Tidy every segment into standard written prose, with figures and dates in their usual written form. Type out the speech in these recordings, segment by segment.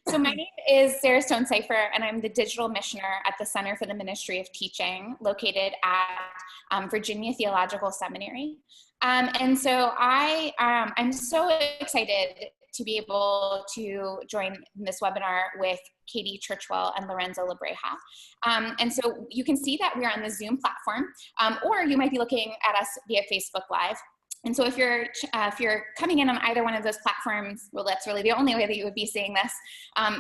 So my name is Sarah Stone Cipher, and I'm the digital missioner at the Center for the Ministry of Teaching, located at Virginia Theological Seminary. And so I'm so excited to be able to join this webinar with Katie Churchwell and Lorenzo Labreja. And so you can see that we're on the Zoom platform, or you might be looking at us via Facebook Live. And so if you're coming in on either one of those platforms, well, that's really the only way that you would be seeing this,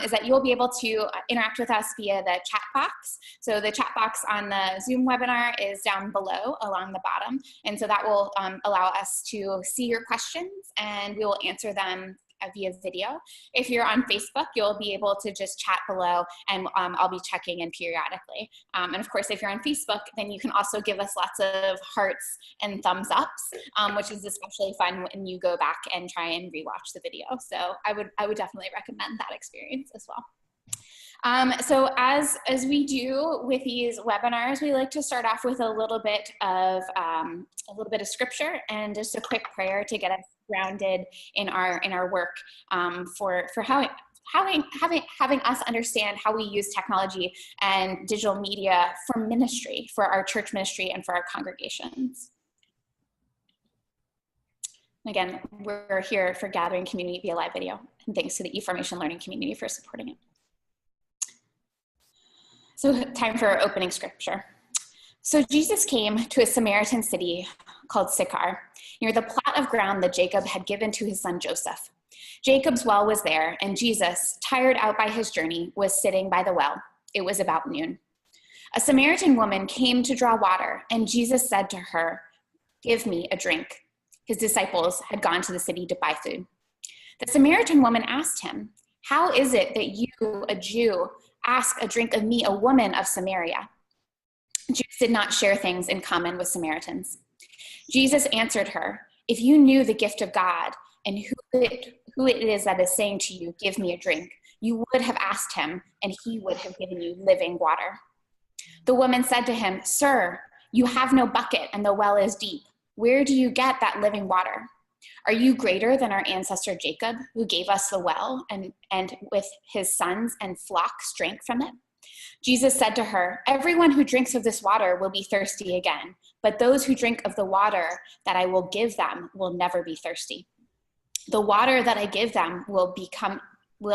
is that you'll be able to interact with us via the chat box. So the chat box on the Zoom webinar is down below along the bottom. And so that will allow us to see your questions, and we will answer them via video. If you're on Facebook, you'll be able to just chat below, and I'll be checking in periodically. And of course, if you're on Facebook, then you can also give us lots of hearts and thumbs ups, which is especially fun when you go back and try and rewatch the video. So I would definitely recommend that experience as well. So as we do with these webinars, we like to start off with a little bit of scripture and just a quick prayer to get us grounded in our work, for having us understand how we use technology and digital media for ministry, for our church ministry, and for our congregations. Again, we're here for gathering community via live video, and thanks to the eFormation learning community for supporting it. So time for opening scripture. So Jesus came to a Samaritan city called Sychar, near the plot of ground that Jacob had given to his son Joseph. Jacob's well was there, and Jesus, tired out by his journey, was sitting by the well. It was about noon. A Samaritan woman came to draw water, and Jesus said to her, "Give me a drink." His disciples had gone to the city to buy food. The Samaritan woman asked him, "How is it that you, a Jew, ask a drink of me, a woman of Samaria?" Jews did not share things in common with Samaritans. Jesus answered her, "If you knew the gift of God and who it is that is saying to you, 'Give me a drink,' you would have asked him, and he would have given you living water." The woman said to him, "Sir, you have no bucket and the well is deep. Where do you get that living water? Are you greater than our ancestor Jacob, who gave us the well and with his sons and flocks drank from it?" Jesus said to her, "Everyone who drinks of this water will be thirsty again, but those who drink of the water that I will give them will never be thirsty. The water that I give them will become in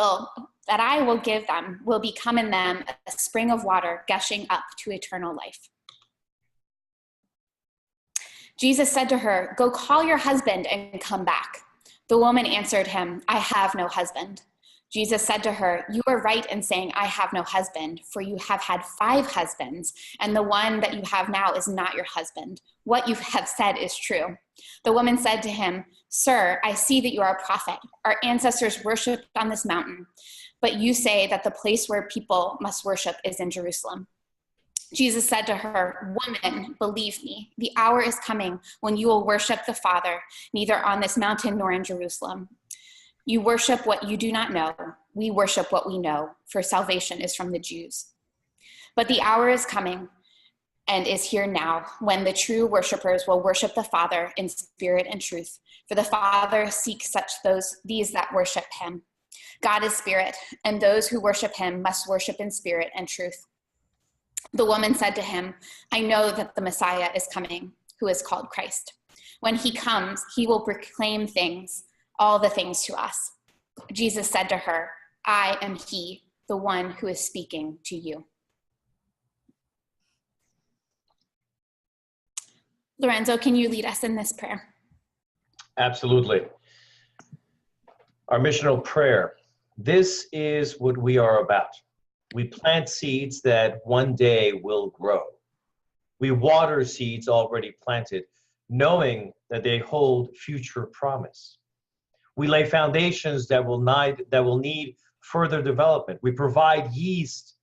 them a spring of water gushing up to eternal life." Jesus said to her, "Go call your husband and come back." The woman answered him, "I have no husband." Jesus said to her, "You are right in saying, 'I have no husband,' for you have had 5 husbands, and the one that you have now is not your husband. What you have said is true." The woman said to him, "Sir, I see that you are a prophet. Our ancestors worshipped on this mountain, but you say that the place where people must worship is in Jerusalem." Jesus said to her, "Woman, believe me, the hour is coming when you will worship the Father, neither on this mountain nor in Jerusalem. You worship what you do not know. We worship what we know, for salvation is from the Jews. But the hour is coming and is here now when the true worshipers will worship the Father in spirit and truth, for the Father seeks these that worship him. God is spirit, and those who worship him must worship in spirit and truth." The woman said to him, "I know that the Messiah is coming, who is called Christ. When he comes, he will proclaim all the things to us." Jesus said to her, "I am he, the one who is speaking to you." Lorenzo, can you lead us in this prayer? Absolutely. Our missional prayer. This is what we are about. We plant seeds that one day will grow. We water seeds already planted, knowing that they hold future promise. We lay foundations that will need further development. We provide yeast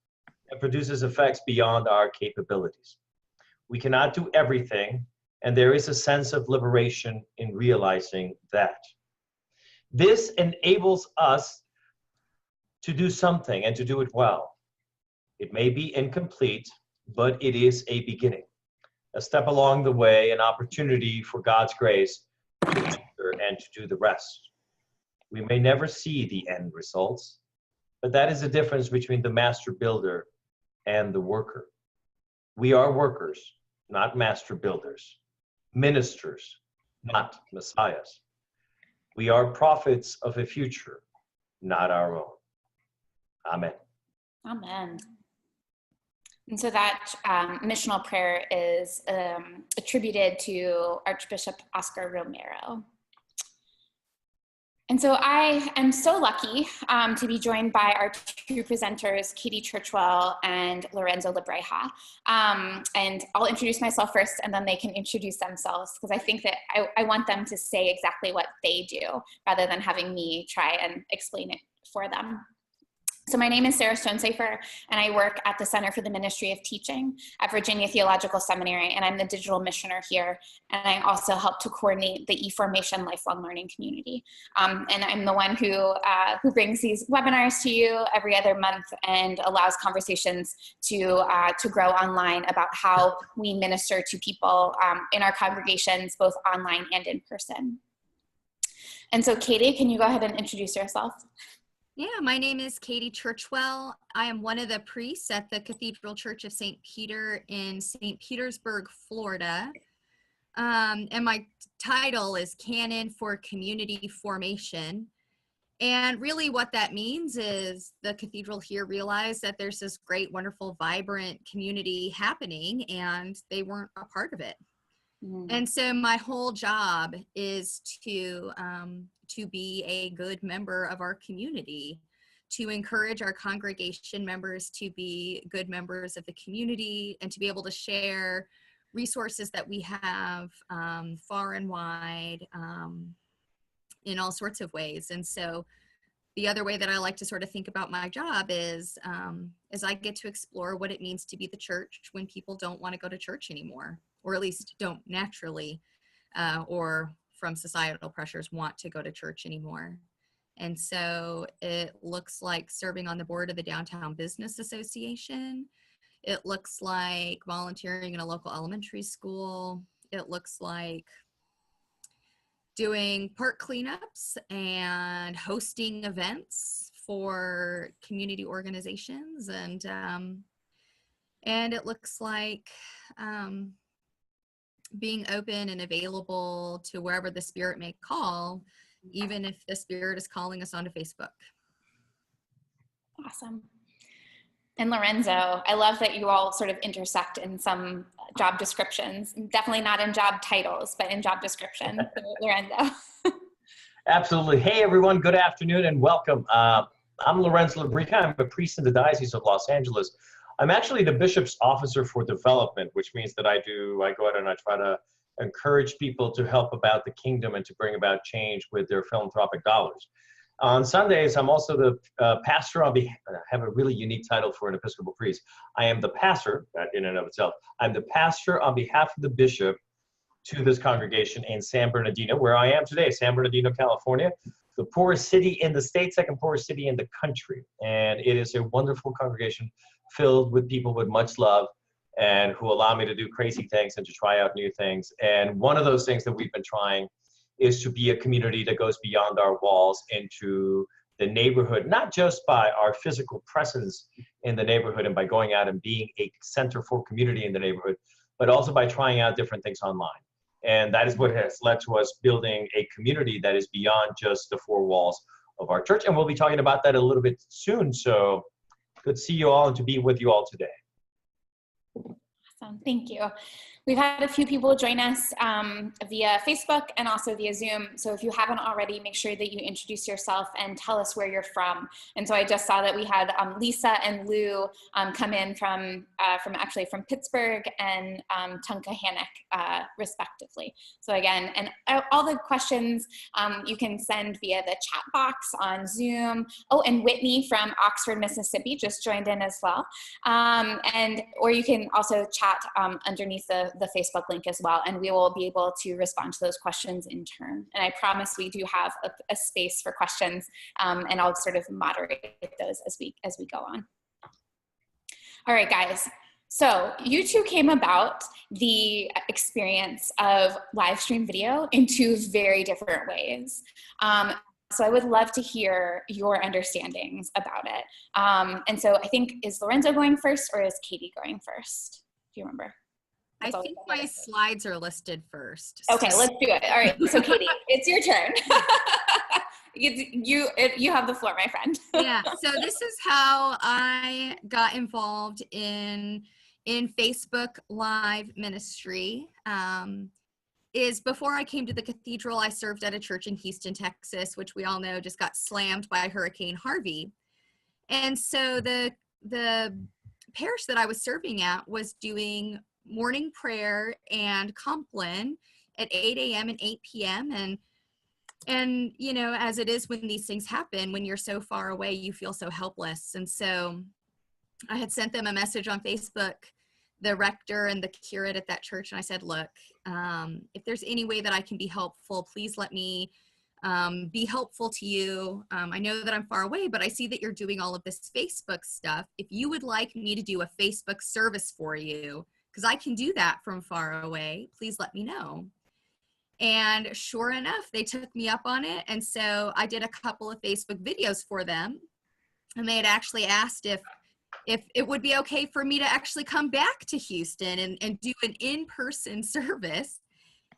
that produces effects beyond our capabilities. We cannot do everything, and there is a sense of liberation in realizing that. This enables us to do something and to do it well. It may be incomplete, but it is a beginning, a step along the way, an opportunity for God's grace to enter and to do the rest. We may never see the end results, but that is the difference between the master builder and the worker. We are workers, not master builders, ministers, not messiahs. We are prophets of a future, not our own. Amen. Amen. And so that missional prayer is attributed to Archbishop Oscar Romero. And so I am so lucky to be joined by our two presenters, Katie Churchwell and Lorenzo Labreja. And I'll introduce myself first, and then they can introduce themselves, because I think that I want them to say exactly what they do, rather than having me try and explain it for them. So my name is Sarah Stonesafer, and I work at the Center for the Ministry of Teaching at Virginia Theological Seminary, and I'm the digital missioner here, and I also help to coordinate the eFormation lifelong learning community. And I'm the one who brings these webinars to you every other month and allows conversations to grow online about how we minister to people in our congregations, both online and in person. And so Katie, can you go ahead and introduce yourself? Yeah, my name is Katie Churchwell. I am one of the priests at the Cathedral Church of St. Peter in St. Petersburg, Florida. And my title is Canon for Community Formation. And really what that means is the cathedral here realized that there's this great, wonderful, vibrant community happening, and they weren't a part of it. And so my whole job is to be a good member of our community, to encourage our congregation members to be good members of the community, and to be able to share resources that we have far and wide in all sorts of ways. And so the other way that I like to sort of think about my job is I get to explore what it means to be the church when people don't want to go to church anymore, or at least don't naturally, or from societal pressures want to go to church anymore. And so it looks like serving on the board of the Downtown Business Association. It looks like volunteering in a local elementary school. It looks like doing park cleanups and hosting events for community organizations. And it looks like being open and available to wherever the Spirit may call, even if the Spirit is calling us onto Facebook. Awesome. And Lorenzo, I love that you all sort of intersect in some job descriptions, definitely not in job titles, but in job description. So, Lorenzo. Absolutely. Hey, everyone. Good afternoon and welcome. I'm Lorenzo Labreja. I'm a priest in the Diocese of Los Angeles. I'm actually the bishop's officer for development, which means that I go out and I try to encourage people to help about the kingdom and to bring about change with their philanthropic dollars. On Sundays, I'm also the pastor on behalf, I have a really unique title for an Episcopal priest. I am the pastor, in and of itself. I'm the pastor on behalf of the bishop to this congregation in San Bernardino, where I am today, San Bernardino, California, the poorest city in the state, second poorest city in the country. And it is a wonderful congregation filled with people with much love and who allow me to do crazy things and to try out new things. And one of those things that we've been trying is to be a community that goes beyond our walls into the neighborhood, not just by our physical presence in the neighborhood and by going out and being a center for community in the neighborhood, but also by trying out different things online. And that is what has led to us building a community that is beyond just the four walls of our church. And we'll be talking about that a little bit soon. So good to see you all and to be with you all today. Awesome, thank you. We've had a few people join us via Facebook and also via Zoom. So if you haven't already, make sure that you introduce yourself and tell us where you're from. And so I just saw that we had Lisa and Lou come in from Pittsburgh and Tunka Hannock, respectively. So again, and all the questions you can send via the chat box on Zoom. Oh, and Whitney from Oxford, Mississippi just joined in as well. Or you can also chat underneath the Facebook link as well, and we will be able to respond to those questions in turn. And I promise we do have a space for questions, and I'll sort of moderate those as we go on. All right, guys. So you two came about the experience of live stream video in two very different ways. So I would love to hear your understandings about it. And so I think, is Lorenzo going first or is Katie going first? Do you remember? I think my slides are listed first. Okay, let's do it. All right, so Katie, it's your turn. You have the floor, my friend. Yeah, so this is how I got involved in Facebook Live ministry. Is before I came to the cathedral, I served at a church in Houston, Texas, which we all know just got slammed by Hurricane Harvey. And so the parish that I was serving at was doing morning prayer and Compline at 8 a.m. and 8 p.m. And, you know, as it is when these things happen, when you're so far away, you feel so helpless. And so I had sent them a message on Facebook, the rector and the curate at that church. And I said, look, if there's any way that I can be helpful, please let me be helpful to you. I know that I'm far away, but I see that you're doing all of this Facebook stuff. If you would like me to do a Facebook service for you, because I can do that from far away, please let me know. And sure enough, they took me up on it. And so I did a couple of Facebook videos for them. And they had actually asked if it would be okay for me to actually come back to Houston and do an in-person service.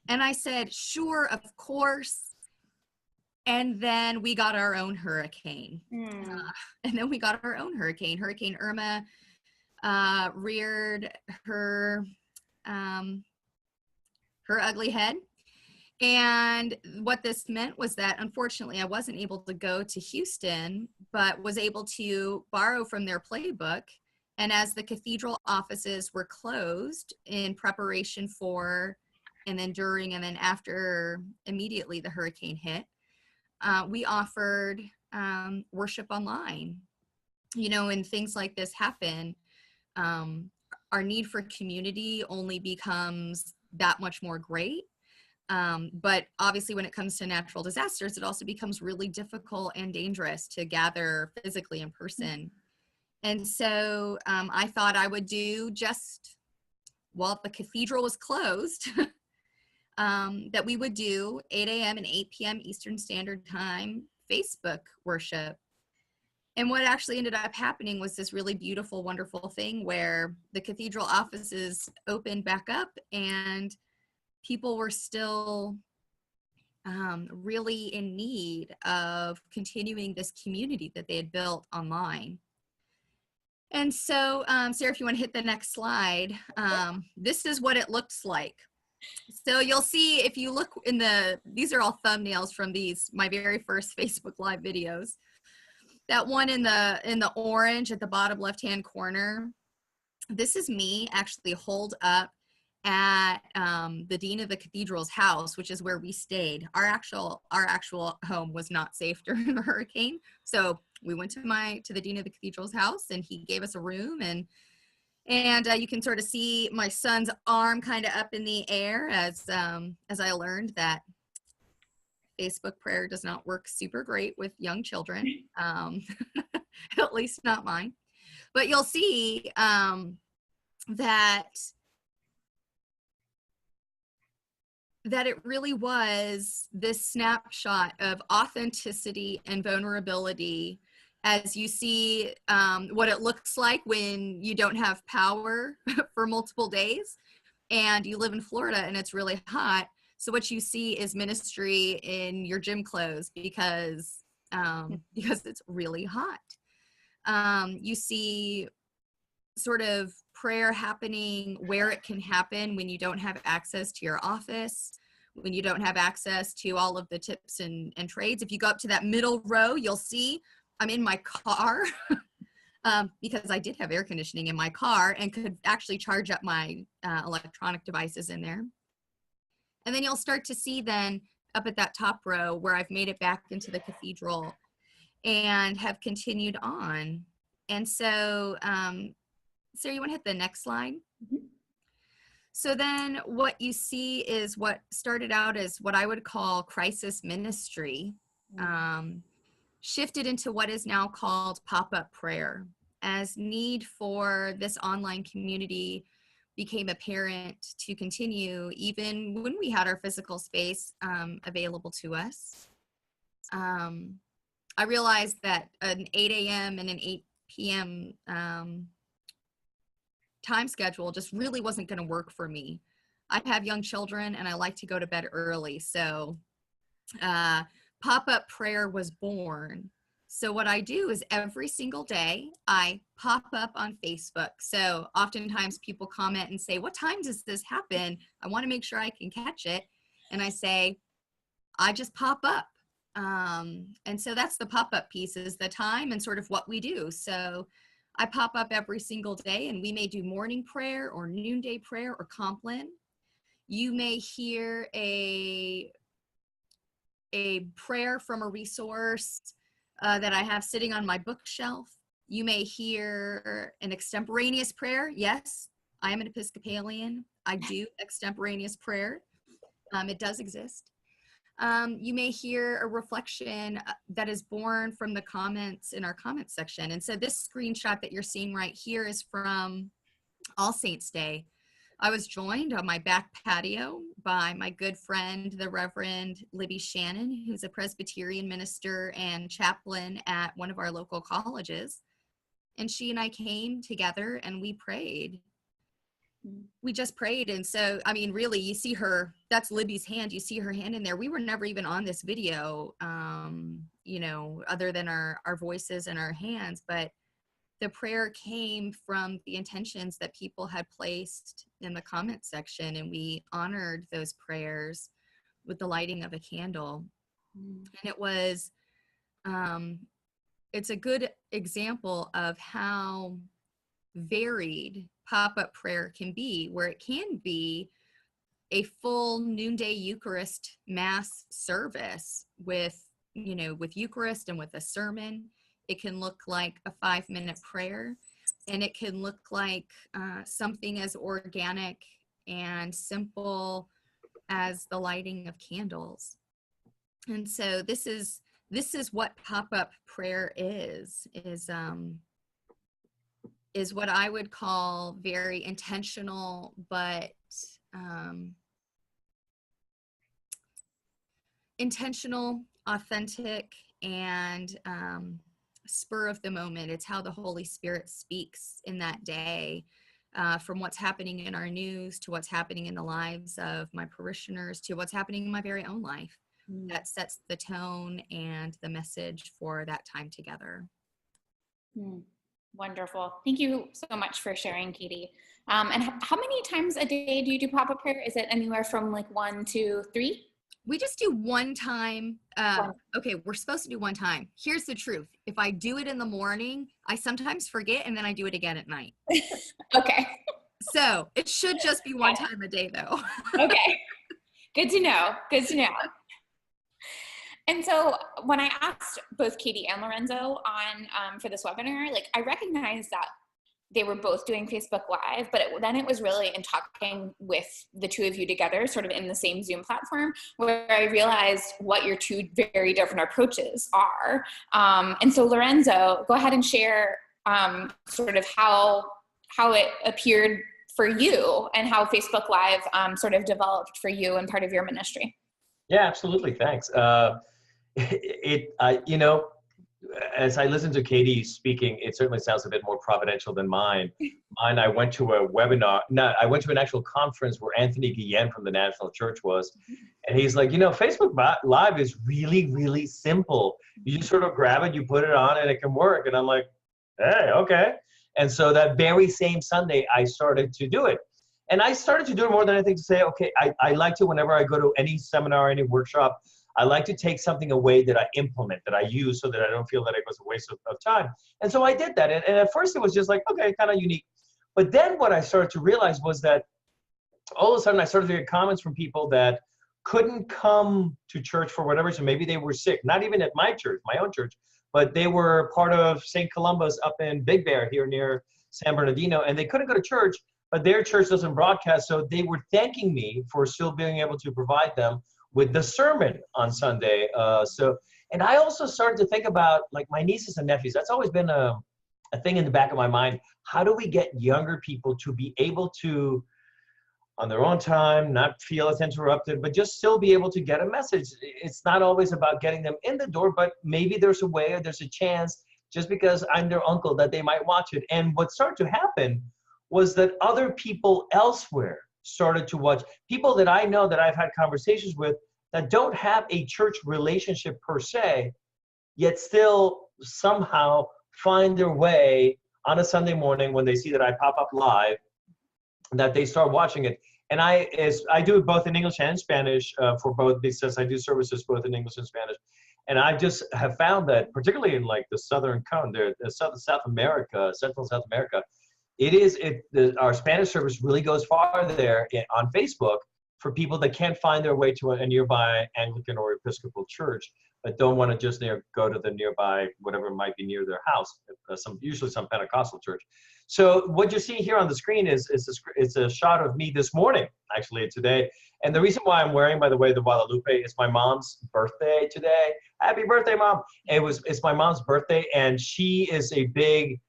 And I said, sure, of course. And then we got our own hurricane. Hurricane Irma reared her ugly head. And what this meant was that, unfortunately, I wasn't able to go to Houston, but was able to borrow from their playbook. And as the cathedral offices were closed in preparation for, and then during, and then after immediately the hurricane hit, we offered worship online. You know, when things like this happen, our need for community only becomes that much more great. But obviously when it comes to natural disasters, it also becomes really difficult and dangerous to gather physically in person. And so I thought I would do, just while the cathedral was closed, that we would do 8 a.m. and 8 p.m. Eastern Standard Time Facebook worship. And what actually ended up happening was this really beautiful, wonderful thing where the cathedral offices opened back up and people were still really in need of continuing this community that they had built online. And so, Sarah, if you want to hit the next slide, this is what it looks like. So you'll see, if you look in these are all thumbnails from my very first Facebook Live videos. That one in the orange at the bottom left-hand corner, this is me actually holed up at the dean of the cathedral's house, which is where we stayed. Our actual home was not safe during the hurricane, so we went to the dean of the cathedral's house, and he gave us a room, and you can sort of see my son's arm kind of up in the air as I learned that Facebook prayer does not work super great with young children, at least not mine. But you'll see that it really was this snapshot of authenticity and vulnerability as you see what it looks like when you don't have power for multiple days and you live in Florida and it's really hot. So what you see is ministry in your gym clothes because it's really hot. You see sort of prayer happening where it can happen when you don't have access to your office, when you don't have access to all of the tips and trades. If you go up to that middle row, you'll see I'm in my car because I did have air conditioning in my car and could actually charge up my electronic devices in there. And then you'll start to see then up at that top row where I've made it back into the cathedral and have continued on. And so, Sarah, you want to hit the next slide? Mm-hmm. So then what you see is what started out as what I would call crisis ministry, shifted into what is now called pop-up prayer, as need for this online community became apparent to continue even when we had our physical space available to us. I realized that an 8 a.m. and an 8 p.m. Time schedule just really wasn't going to work for me. I have young children and I like to go to bed early. So pop-up prayer was born. So what I do is every single day I pop up on Facebook. So oftentimes people comment and say, what time does this happen? I want to make sure I can catch it. And I say, I just pop up. And so that's the pop-up piece, is the time and sort of what we do. So I pop up every single day, and we may do morning prayer or noonday prayer or compline. You may hear a prayer from a resource that I have sitting on my bookshelf. You may hear an extemporaneous prayer. Yes, I am an Episcopalian. I do extemporaneous prayer. It does exist. You may hear a reflection that is born from the comments in our comments section. And so this screenshot that you're seeing right here is from All Saints Day. I was joined on my back patio by my good friend, the Reverend Libby Shannon, who's a Presbyterian minister and chaplain at one of our local colleges. And she and I came together and we prayed. We just prayed. And so, I mean, really, you see her, that's Libby's hand. You see her hand in there. We were never even on this video, you know, other than our voices and our hands. But the prayer came from the intentions that people had placed in the comment section. And we honored those prayers with the lighting of a candle. And it was, it's a good example of how varied pop-up prayer can be, where it can be a full noonday Eucharist Mass service with, you know, with Eucharist and with a sermon. It can look like a 5-minute prayer, and it can look like something as organic and simple as the lighting of candles. And so this is what pop-up prayer is what I would call very intentional, but intentional, authentic, and spur of the moment. It's how the Holy Spirit speaks in that day, from what's happening in our news to what's happening in the lives of my parishioners to what's happening in my very own life. That sets the tone and the message for that time together. Wonderful. Thank you so much for sharing, Katie. And how many times a day do you do pop-up prayer? Is it anywhere from like 1 to 3? We just do one time. Okay, we're supposed to do one time. Here's the truth. If I do it in the morning, I sometimes forget, and then I do it again at night. Okay. So it should just be one time a day, though. Okay. Good to know. Good to know. And so when I asked both Katie and Lorenzo on for this webinar, like I recognized that they were both doing Facebook Live, but then it was really in talking with the two of you together, sort of in the same Zoom platform, where I realized what your two very different approaches are. And so Lorenzo, go ahead and share sort of how it appeared for you and how Facebook Live sort of developed for you and part of your ministry. Yeah, absolutely. Thanks. You know, as I listened to Katie speaking, it certainly sounds a bit more providential than mine. I went to a webinar. No, I went to an actual conference where Anthony Guillen from the National Church was, and he's like, you know, Facebook Live is really, really simple. You just sort of grab it, you put it on, and it can work. And I'm like, hey, okay. And so that very same Sunday, I started to do it. And I started to do it more than anything to say, okay, I like to, whenever I go to any seminar, any workshop, I like to take something away that I implement, that I use, so that I don't feel that it was a waste of time. And so I did that. And at first it was just like, okay, kind of unique. But then what I started to realize was that all of a sudden I started to get comments from people that couldn't come to church for whatever reason. Maybe they were sick, not even at my church, my own church, but they were part of St. Columba's up in Big Bear here near San Bernardino, and they couldn't go to church, but their church doesn't broadcast. So they were thanking me for still being able to provide them with the sermon on Sunday. And I also started to think about like my nieces and nephews. That's always been a thing in the back of my mind. How do we get younger people to be able to on their own time, not feel as interrupted, but just still be able to get a message. It's not always about getting them in the door, but maybe there's a way or there's a chance, just because I'm their uncle, that they might watch it. And what started to happen was that other people elsewhere started to watch. People that I know, that I've had conversations with, that don't have a church relationship per se, yet still somehow find their way on a Sunday morning when they see that I pop up live, that they start watching it. And I do it both in English and Spanish for both, because I do services both in English and Spanish. And I just have found that, particularly in like the Southern cone, South America, Central South America, our Spanish service really goes far there on Facebook for people that can't find their way to a nearby Anglican or Episcopal church, but don't want to just go to the nearby, whatever might be near their house, usually some Pentecostal church. So what you're seeing here on the screen is a shot of me this morning, actually today. And the reason why I'm wearing, by the way, the Guadalupe, is my mom's birthday today. Happy birthday, Mom. It's my mom's birthday, and she is a big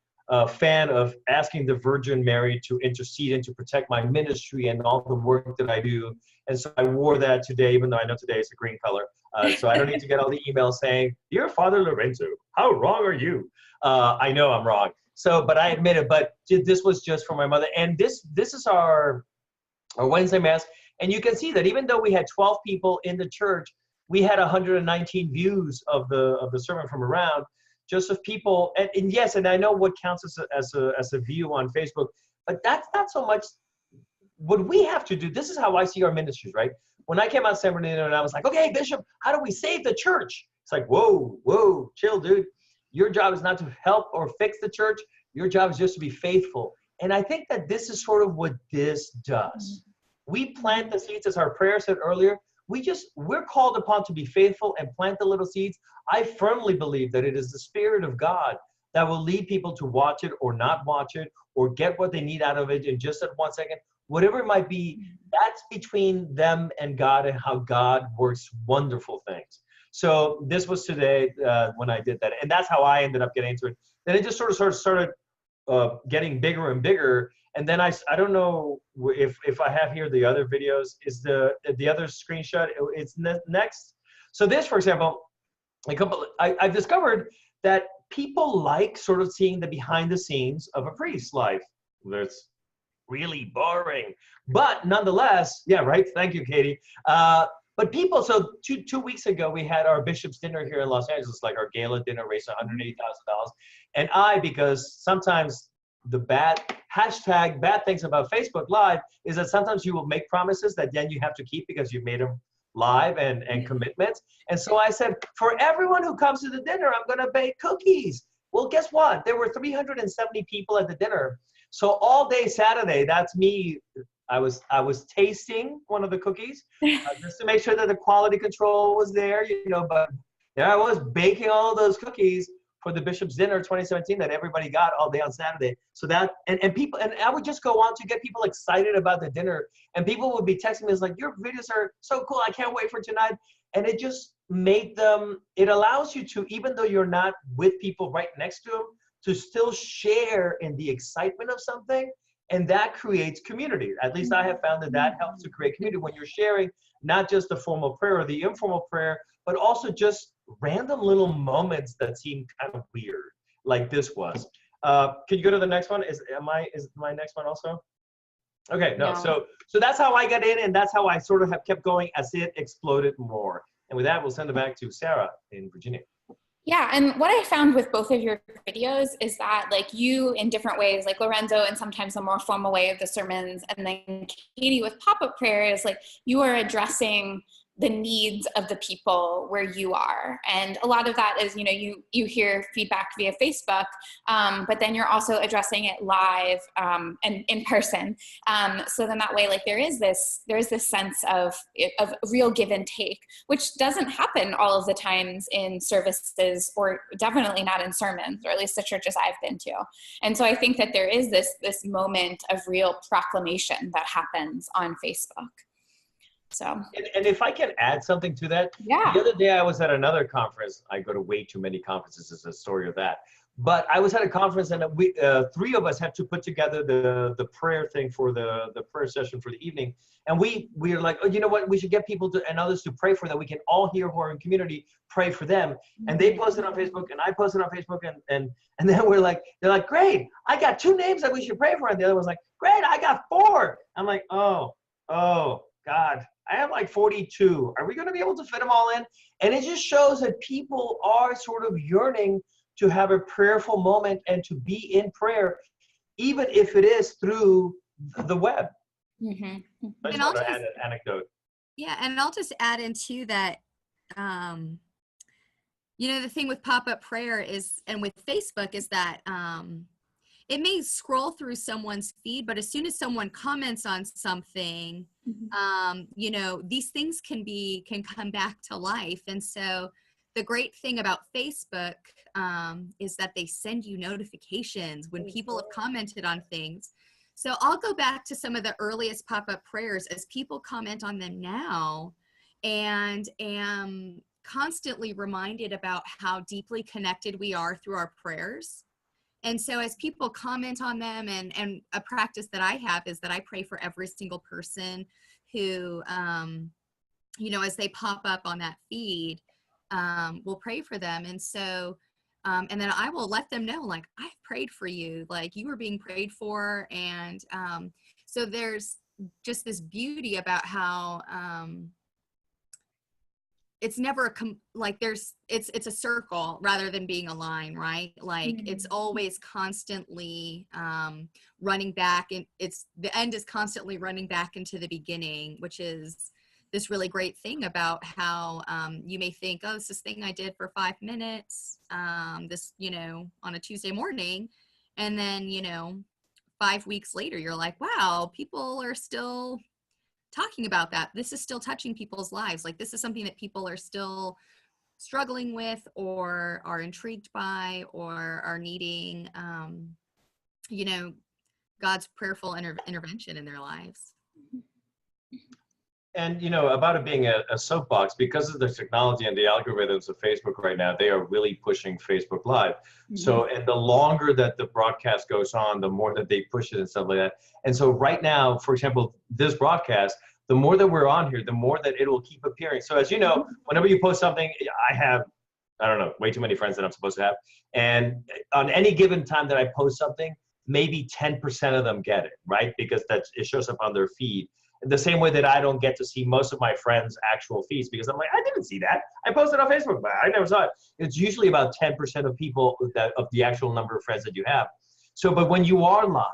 fan of asking the Virgin Mary to intercede and to protect my ministry and all the work that I do. And so I wore that today, even though I know today is a green color. So I don't need to get all the emails saying, "Dear Father Lorenzo, how wrong are you?" I know I'm wrong. So, but I admit it, but this was just for my mother. And this is our Wednesday Mass. And you can see that even though we had 12 people in the church, we had 119 views of the sermon from around, just of people. And yes, and I know what counts as a view on Facebook, but that's not so much what we have to do. This is how I see our ministries, right? When I came out San Bernardino and I was like, okay, Bishop, how do we save the church? It's like, whoa, chill, dude. Your job is not to help or fix the church. Your job is just to be faithful. And I think that this is sort of what this does. We plant the seeds, as our prayer said earlier. We're called upon to be faithful and plant the little seeds. I firmly believe that it is the Spirit of God that will lead people to watch it or not watch it, or get what they need out of it in just that 1 second. Whatever it might be, that's between them and God, and how God works wonderful things. So this was today when I did that, and that's how I ended up getting into it. Then it just sort of started getting bigger and bigger. And then I don't know if I have here the other videos. Is the other screenshot? It's next. So this, for example, I've discovered that people like sort of seeing the behind the scenes of a priest's life. That's really boring, but nonetheless, yeah, right. Thank you, Katie. But people, so two weeks ago, we had our bishop's dinner here in Los Angeles, like our gala dinner, raised $180,000. And because sometimes the bad things about Facebook Live is that sometimes you will make promises that then you have to keep because you've made them live and commitments. And so I said, for everyone who comes to the dinner, I'm going to bake cookies. Well, guess what? There were 370 people at the dinner. So all day Saturday, that's me. I was tasting one of the cookies just to make sure that the quality control was there, but there I was baking all those cookies for the Bishop's Dinner 2017 that everybody got all day on Saturday. So that, and people, and I would just go on to get people excited about the dinner, and people would be texting me, it's like, your videos are so cool, I can't wait for tonight. And it just made them, it allows you to, even though you're not with people right next to them, to still share in the excitement of something. And that creates community. At least I have found that helps to create community when you're sharing not just the formal prayer or the informal prayer, but also just random little moments that seem kind of weird, like this was. Can you go to the next one? Is my next one also? Okay, no. So that's how I got in, and that's how I sort of have kept going as it exploded more. And with that, we'll send it back to Sarah in Virginia. Yeah, and what I found with both of your videos is that, like, you in different ways, like Lorenzo in sometimes a more formal way of the sermons, and then Katie with pop-up prayers, like you are addressing the needs of the people where you are. And a lot of that is, you hear feedback via Facebook, but then you're also addressing it live and in person. So then that way, like there is this sense of real give and take, which doesn't happen all of the times in services, or definitely not in sermons, or at least the churches I've been to. And so I think that there is this moment of real proclamation that happens on Facebook. So, and if I can add something to that, yeah. The other day I was at another conference. I go to way too many conferences as a story of that. But I was at a conference, and we three of us had to put together the prayer thing for the prayer session for the evening. And we are like, oh, you know what? We should get people and others to pray for them. We can all here who are in community pray for them. And they posted on Facebook, and I posted on Facebook, and then they're like, great, I got 2 names that we should pray for. And the other was like, great, I got 4. I'm like, oh God, I have like 42. Are we going to be able to fit them all in? And it just shows that people are sort of yearning to have a prayerful moment and to be in prayer, even if it is through the web. Mm-hmm. I just want to add an anecdote. Yeah, and I'll just add into that, the thing with pop-up prayer is, and with Facebook, is that it may scroll through someone's feed, but as soon as someone comments on something, these things can come back to life. And so the great thing about Facebook is that they send you notifications when people have commented on things. So I'll go back to some of the earliest pop-up prayers as people comment on them now, and am constantly reminded about how deeply connected we are through our prayers. And so as people comment on them, and a practice that I have is that I pray for every single person who, as they pop up on that feed, we'll pray for them. And so, and then I will let them know, like, I've prayed for you, like you were being prayed for. And so there's just this beauty about how it's never it's a circle rather than being a line, right? Like it's always constantly running back, and the end is constantly running back into the beginning, which is this really great thing about how you may think, oh, it's this thing I did for 5 minutes, on a Tuesday morning. And then, 5 weeks later, you're like, wow, people are still talking about that. This is still touching people's lives. Like, this is something that people are still struggling with, or are intrigued by, or are needing, God's prayerful intervention in their lives. And, about it being a soapbox, because of the technology and the algorithms of Facebook right now, they are really pushing Facebook Live. Mm-hmm. So, and the longer that the broadcast goes on, the more that they push it and stuff like that. And so right now, for example, this broadcast, the more that we're on here, the more that it will keep appearing. So as you know, whenever you post something, I have, I don't know, way too many friends that I'm supposed to have. And on any given time that I post something, maybe 10% of them get it, right? Because it shows up on their feed. The same way that I don't get to see most of my friends' actual feeds, because I'm like, I didn't see that. I posted on Facebook, but I never saw it. It's usually about 10% of people of the actual number of friends that you have. So, but when you are live,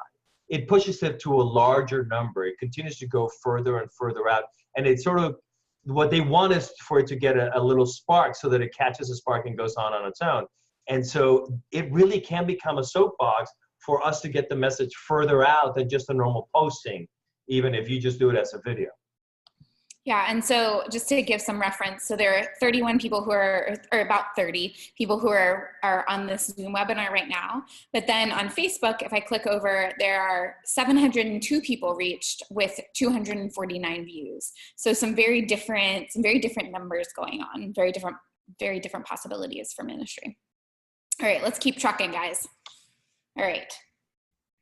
it pushes it to a larger number. It continues to go further and further out. And it's sort of, what they want is for it to get a little spark, so that it catches a spark and goes on its own. And so it really can become a soapbox for us to get the message further out than just a normal posting, even if you just do it as a video. Yeah, and so just to give some reference, so there are 31 people who are, or about 30 people who are on this Zoom webinar right now. But then on Facebook, if I click over, there are 702 people reached with 249 views. So some very different numbers going on, very different possibilities for ministry. All right, let's keep trucking, guys. All right.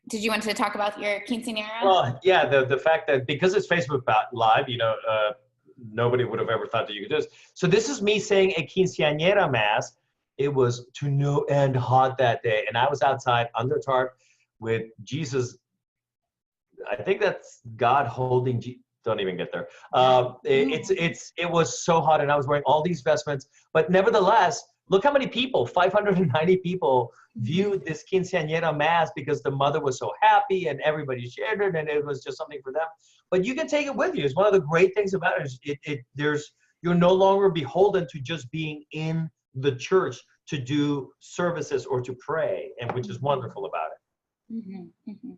Did you want to talk about your quinceañera? Well, yeah, the fact that because it's Facebook Live, nobody would have ever thought that you could do this. So this is me saying a quinceañera mass. It was to no end hot that day, and I was outside under tarp with Jesus. I think that's God holding. Don't even get there. It was so hot, and I was wearing all these vestments, but nevertheless, look how many people, 590 people viewed this quinceañera mass, because the mother was so happy and everybody shared it, and it was just something for them. But you can take it with you. It's one of the great things about it. You're no longer beholden to just being in the church to do services or to pray, and which is wonderful about it. Mm-hmm. Mm-hmm.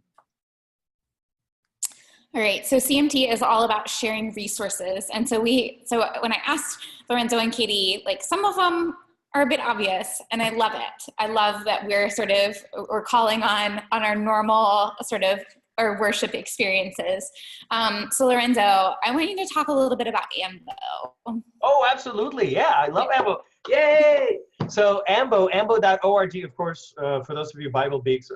All right, so CMT is all about sharing resources. And so when I asked Lorenzo and Katie, like, some of them are a bit obvious, and I love it. I love that we're calling on our normal sort of or worship experiences. So Lorenzo, I want you to talk a little bit about AMBO. Oh, absolutely. Yeah, I love AMBO. Yay! So ambo.org, of course, for those of you Bible geeks,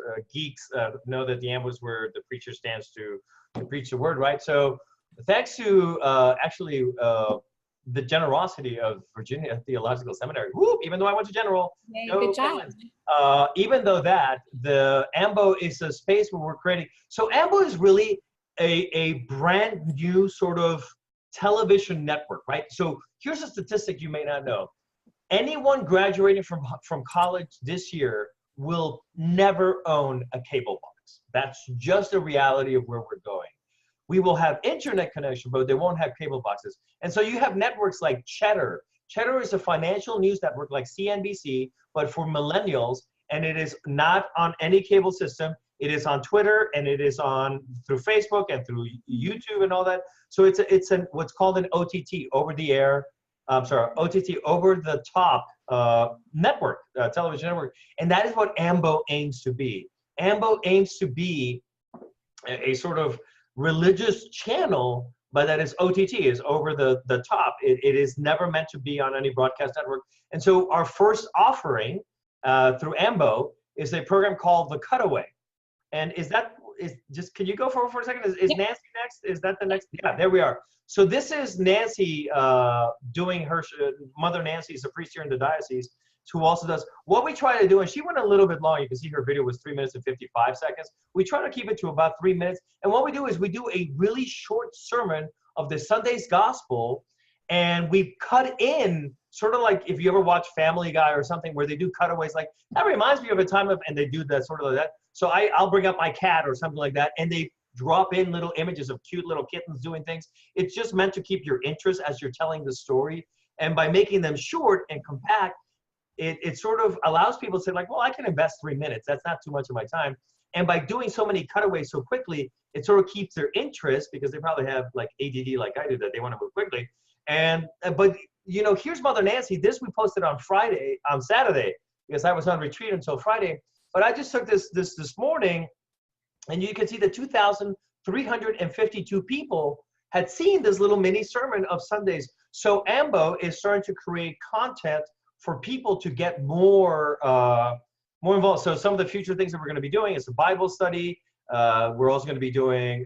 know that the ambo is where the preacher stands to preach the word, right? So thanks to the generosity of Virginia Theological Seminary. Whoop, even though I went to general, Yay, no good job. even though that, the AMBO is a space where we're creating. So AMBO is really a brand new sort of television network, right? So here's a statistic you may not know. Anyone graduating from college this year will never own a cable box. That's just a reality of where we're going. We will have internet connection, but they won't have cable boxes. And so you have networks like Cheddar. Cheddar is a financial news network like CNBC, but for millennials, and it is not on any cable system. It is on Twitter, and it is on through Facebook and through YouTube and all that. So it's what's called an OTT, over the air. OTT, over the top network, television network, and that is what AMBO aims to be. AMBO aims to be a sort of religious channel, but that is OTT, is over the top. It is never meant to be on any broadcast network. And so our first offering through AMBO is a program called The Cutaway. And can you go for a second? Is Nancy next? Is that the next? Yeah, there we are. So this is Nancy doing her, Mother Nancy is a priest here in the diocese, who also does, what we try to do, and she went a little bit long, you can see her video was 3 minutes and 55 seconds. We try to keep it to about 3 minutes. And what we do is we do a really short sermon of the Sunday's gospel, and we cut in, sort of like if you ever watch Family Guy or something where they do cutaways, like, that reminds me of a time of, and they do that sort of like that. So I'll bring up my cat or something like that, and they drop in little images of cute little kittens doing things. It's just meant to keep your interest as you're telling the story. And by making them short and compact, it sort of allows people to say, like, well, I can invest 3 minutes. That's not too much of my time. And by doing so many cutaways so quickly, it sort of keeps their interest, because they probably have like ADD like I do, that they want to move quickly. But here's Mother Nancy. This we posted on Saturday, because I was on retreat until Friday. But I just took this morning, and you can see that 2,352 people had seen this little mini sermon of Sundays. So AMBO is starting to create content for people to get more involved. So some of the future things that we're going to be doing is a Bible study. We're also going to be doing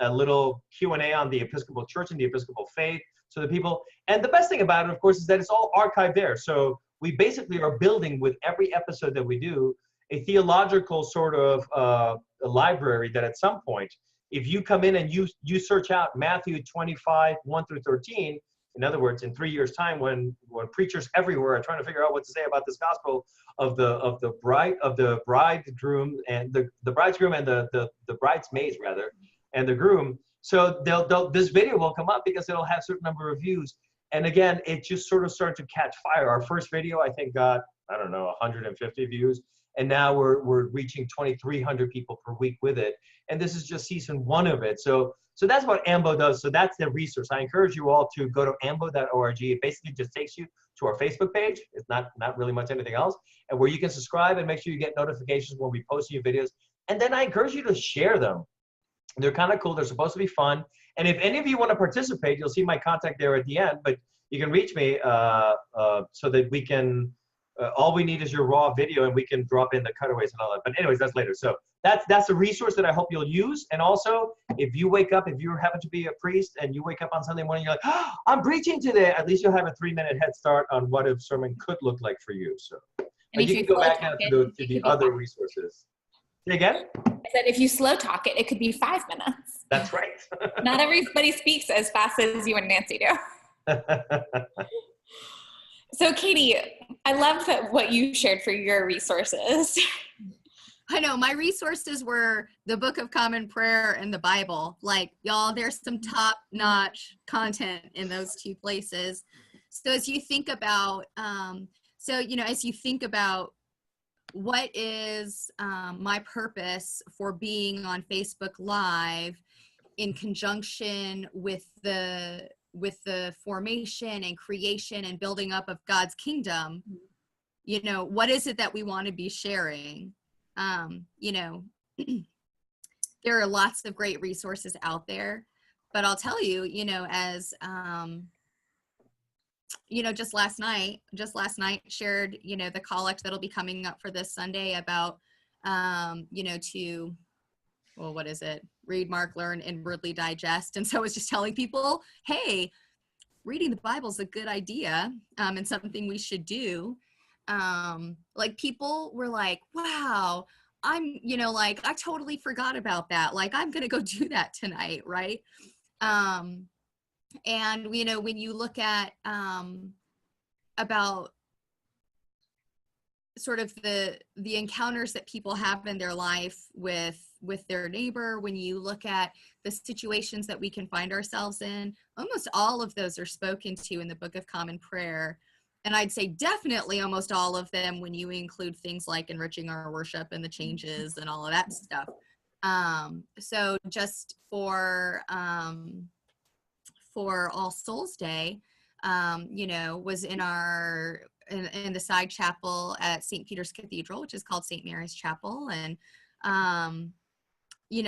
a little Q&A on the Episcopal Church and the Episcopal faith. So the people, and the best thing about it, of course, is that it's all archived there. So we basically are building, with every episode that we do, a theological sort of a library that at some point, if you come in and you search out Matthew 25, 1 through 13, in other words, in 3 years' time, when preachers everywhere are trying to figure out what to say about this gospel of the bridegroom and the bridegroom and the bridesmaids, rather, and the groom, so this video will come up because it'll have a certain number of views. And again, it just sort of started to catch fire. Our first video, I think, got, I don't know, 150 views. And now we're reaching 2,300 people per week with it. And this is just season 1 of it. So that's what AMBO does. So that's the resource. I encourage you all to go to ambo.org. It basically just takes you to our Facebook page. It's not really much anything else. And where you can subscribe and make sure you get notifications when we post new videos. And then I encourage you to share them. They're kind of cool. They're supposed to be fun. And if any of you want to participate, you'll see my contact there at the end. But you can reach me so that we can, all we need is your raw video, and we can drop in the cutaways and all that. But anyways, that's later. So that's a resource that I hope you'll use. And also, if you happen to be a priest and you wake up on Sunday morning, you're like, oh, I'm preaching today, at least you'll have a 3-minute head start on what a sermon could look like for you. So but you can go back now to the other resources. Say again? I said if you slow talk it, it could be 5 minutes. That's right. Not everybody speaks as fast as you and Nancy do. So Katie, I love what you shared for your resources. I know my resources were the Book of Common Prayer and the Bible. Like, y'all, there's some top-notch content in those 2 places. So as you think about, as you think about what is my purpose for being on Facebook Live in conjunction with the formation and creation and building up of God's kingdom, what is it that we want to be sharing? There are lots of great resources out there, but I'll tell you, just last night shared, the collect that'll be coming up for this Sunday about, to, well, what is it? Read, mark, learn, inwardly digest. And so I was just telling people, hey, reading the Bible is a good idea, and something we should do. Like people were like, wow, I totally forgot about that. Like, I'm going to go do that tonight. Right. And, when you look at, about sort of the encounters that people have in their life with their neighbor, when you look at the situations that we can find ourselves in, almost all of those are spoken to in the Book of Common Prayer. And I'd say definitely almost all of them when you include things like enriching our worship and the changes and all of that stuff. So just for All Souls Day, was in in the side chapel at St. Peter's Cathedral, which is called St. Mary's Chapel, and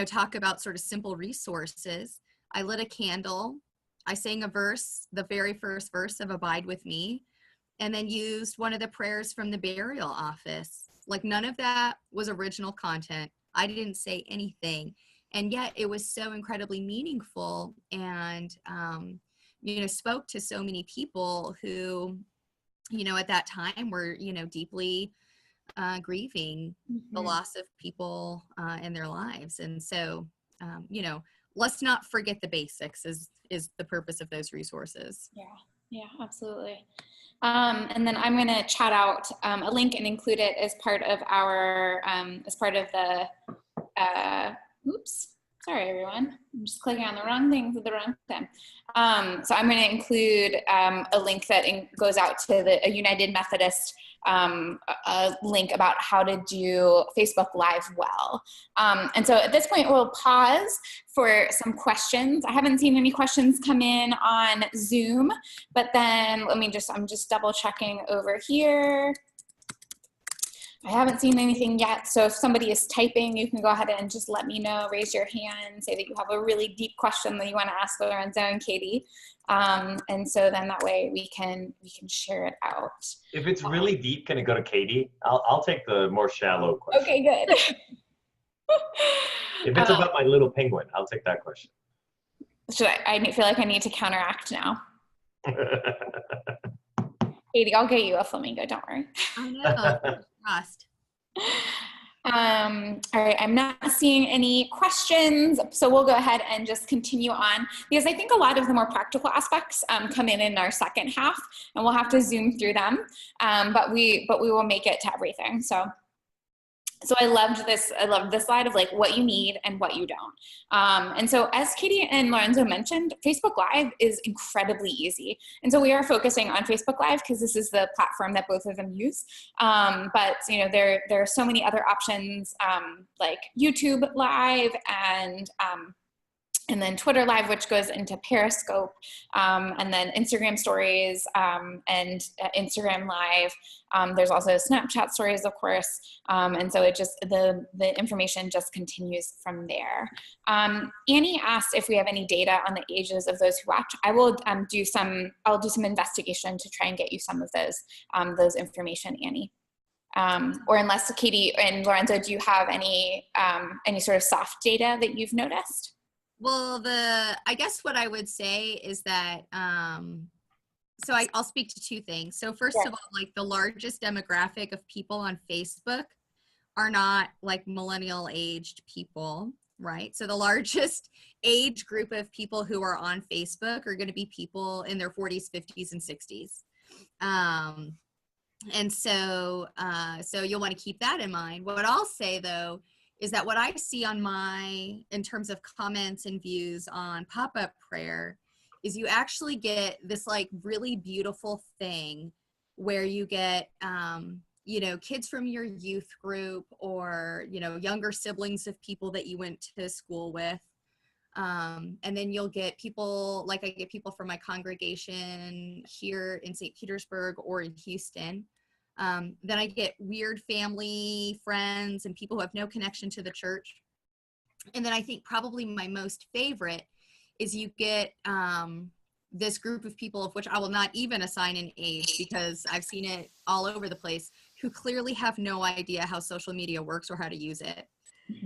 talk about sort of simple resources. I lit a candle. I sang a verse, the very first verse of Abide With Me, and then used one of the prayers from the burial office. Like, none of that was original content. I didn't say anything. And yet it was so incredibly meaningful and, spoke to so many people who, at that time were, deeply grieving the loss of people in their lives. And so, let's not forget the basics is the purpose of those resources. Yeah, absolutely. And then I'm going to chat out a link and include it as part of our, as part of the, oops, sorry everyone. I'm just clicking on the wrong thing at the wrong time. So I'm going to include a link that goes out to a United Methodist a link about how to do Facebook Live well. And so at this point, we'll pause for some questions. I haven't seen any questions come in on Zoom, but then I'm just double checking over here. I haven't seen anything yet. So if somebody is typing, you can go ahead and just let me know, raise your hand, say that you have a really deep question that you want to ask Lorenzo and Katie. And so then that way we can share it out. If it's really deep, can it go to Katie? I'll take the more shallow question. Okay, good. If it's about my little penguin, I'll take that question. I feel like I need to counteract now. Katie, I'll get you a flamingo, don't worry. I know. Trust. All right, I'm not seeing any questions, so we'll go ahead and just continue on, because I think a lot of the more practical aspects come in our second half, and we'll have to zoom through them, but we will make it to everything. So I loved this slide of like what you need and what you don't. And so as Katie and Lorenzo mentioned, Facebook Live is incredibly easy. And so we are focusing on Facebook Live because this is the platform that both of them use. But there are so many other options like YouTube Live and then Twitter Live, which goes into Periscope, and then Instagram Stories and Instagram Live. There's also Snapchat Stories, of course, and so it just the information just continues from there. Annie asked if we have any data on the ages of those who watch. I will do some investigation to try and get you some of those information, Annie. Or unless Katie and Lorenzo, do you have any sort of soft data that you've noticed? Well, I guess what I would say is that, so I'll speak to two things. So first of all, like the largest demographic of people on Facebook are not like millennial aged people, right? So the largest age group of people who are on Facebook are going to be people in their 40s, 50s, and 60s. And so you'll want to keep that in mind. What I'll say though, is that what I see in terms of comments and views on pop-up prayer is you actually get this like really beautiful thing where you get, kids from your youth group or, younger siblings of people that you went to school with. And then you'll get people, like I get people from my congregation here in St. Petersburg or in Houston. Then I get weird family, friends, and people who have no connection to the church. And then I think probably my most favorite is you get this group of people, of which I will not even assign an age because I've seen it all over the place, who clearly have no idea how social media works or how to use it.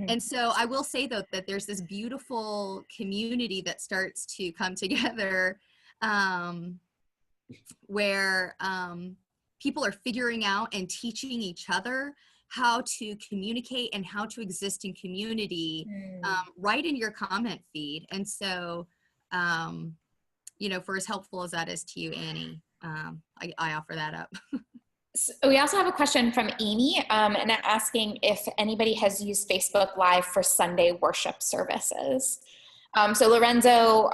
And so I will say, though, that there's this beautiful community that starts to come together, where people are figuring out and teaching each other how to communicate and how to exist in community, right in your comment feed. And so, you know, for as helpful as that is to you, Annie, I offer that up. So we also have a question from Amy, and asking if anybody has used Facebook Live for Sunday worship services. So Lorenzo,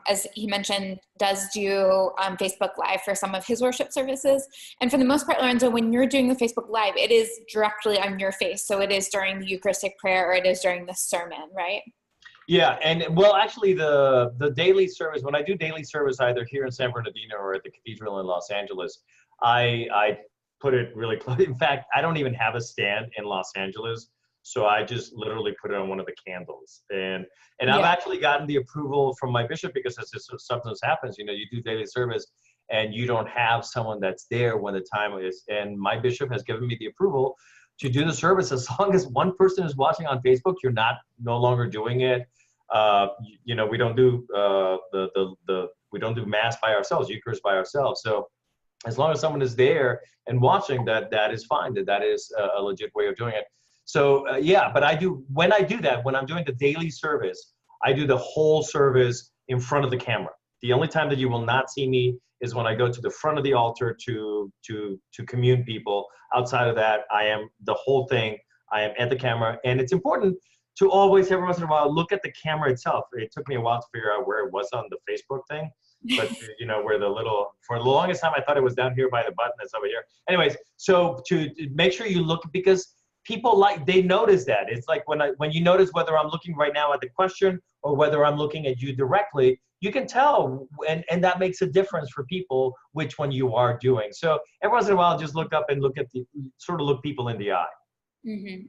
as he mentioned, does do Facebook Live for some of his worship services. And for the most part, Lorenzo, when you're doing the Facebook Live, it is directly on your face. So it is during the Eucharistic prayer, or it is during the sermon, right? Yeah, and well, actually, the daily service, when I do daily service either here in San Bernardino or at the cathedral in Los Angeles, I put it really close. In fact, I don't even have a stand in Los Angeles, so I just literally put it on one of the candles. And I've actually gotten the approval from my bishop, because as this sometimes happens, you know, you do daily service and you don't have someone that's there when the time is. And my bishop has given me the approval to do the service as long as one person is watching on Facebook. You're no longer doing it. You know, we don't do we don't do mass by ourselves, Eucharist by ourselves. So as long as someone is there and watching, that is fine. That is a legit way of doing it. So yeah, but when I do that, when I'm doing the daily service, I do the whole service in front of the camera. The only time that you will not see me is when I go to the front of the altar to commune people. Outside of that, I am the whole thing. I am at the camera, and it's important to always, every once in a while, look at the camera itself. It took me a while to figure out where it was on the Facebook thing, but you know, where for the longest time, I thought it was down here by the button that's over here. Anyways, so to make sure you look, because people they notice that. It's like when you notice whether I'm looking right now at the question or whether I'm looking at you directly, you can tell, and that makes a difference for people which one you are doing. So every once in a while, just look up and look people in the eye. And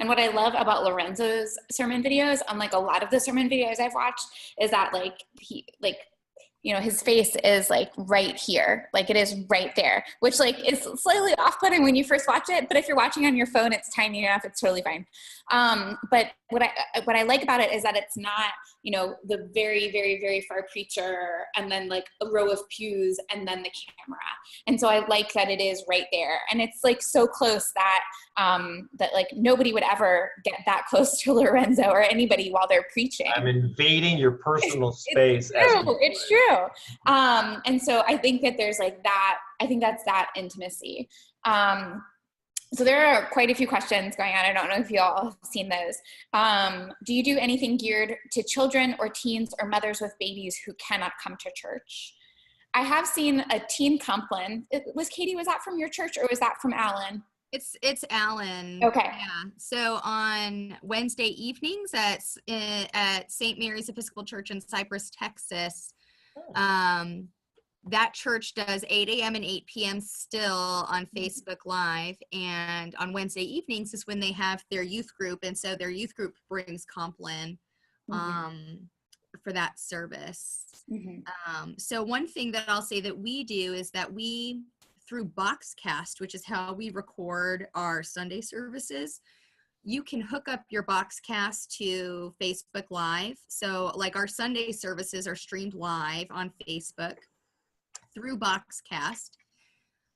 what I love about Lorenzo's sermon videos, unlike a lot of the sermon videos I've watched, is that you know, his face is like right here, like it is right there, which like is slightly off-putting when you first watch it. But if you're watching on your phone, it's tiny enough, it's totally fine. But what I like about it is that it's not, you know, the very, very, very far preacher and then like a row of pews and then the camera. And so I like that it is right there, and it's like so close that that like nobody would ever get that close to Lorenzo or anybody while they're preaching. I'm invading your personal space. It's true. And so I think that there's like that, I think that's that intimacy. So there are quite a few questions going on. I don't know if you all have seen those. Do you do anything geared to children or teens or mothers with babies who cannot come to church? I have seen a teen Compline. Katie, was that from your church or was that from Alan? It's Alan. Okay. Yeah. So on Wednesday evenings at St. Mary's Episcopal Church in Cypress, Texas, that church does 8 a.m. and 8 p.m. still on Facebook Live. And on Wednesday evenings is when they have their youth group. And so their youth group brings Compline for that service. So one thing that I'll say that we do is that we, through Boxcast, which is how we record our Sunday services, you can hook up your Boxcast to Facebook Live. So like our Sunday services are streamed live on Facebook through Boxcast.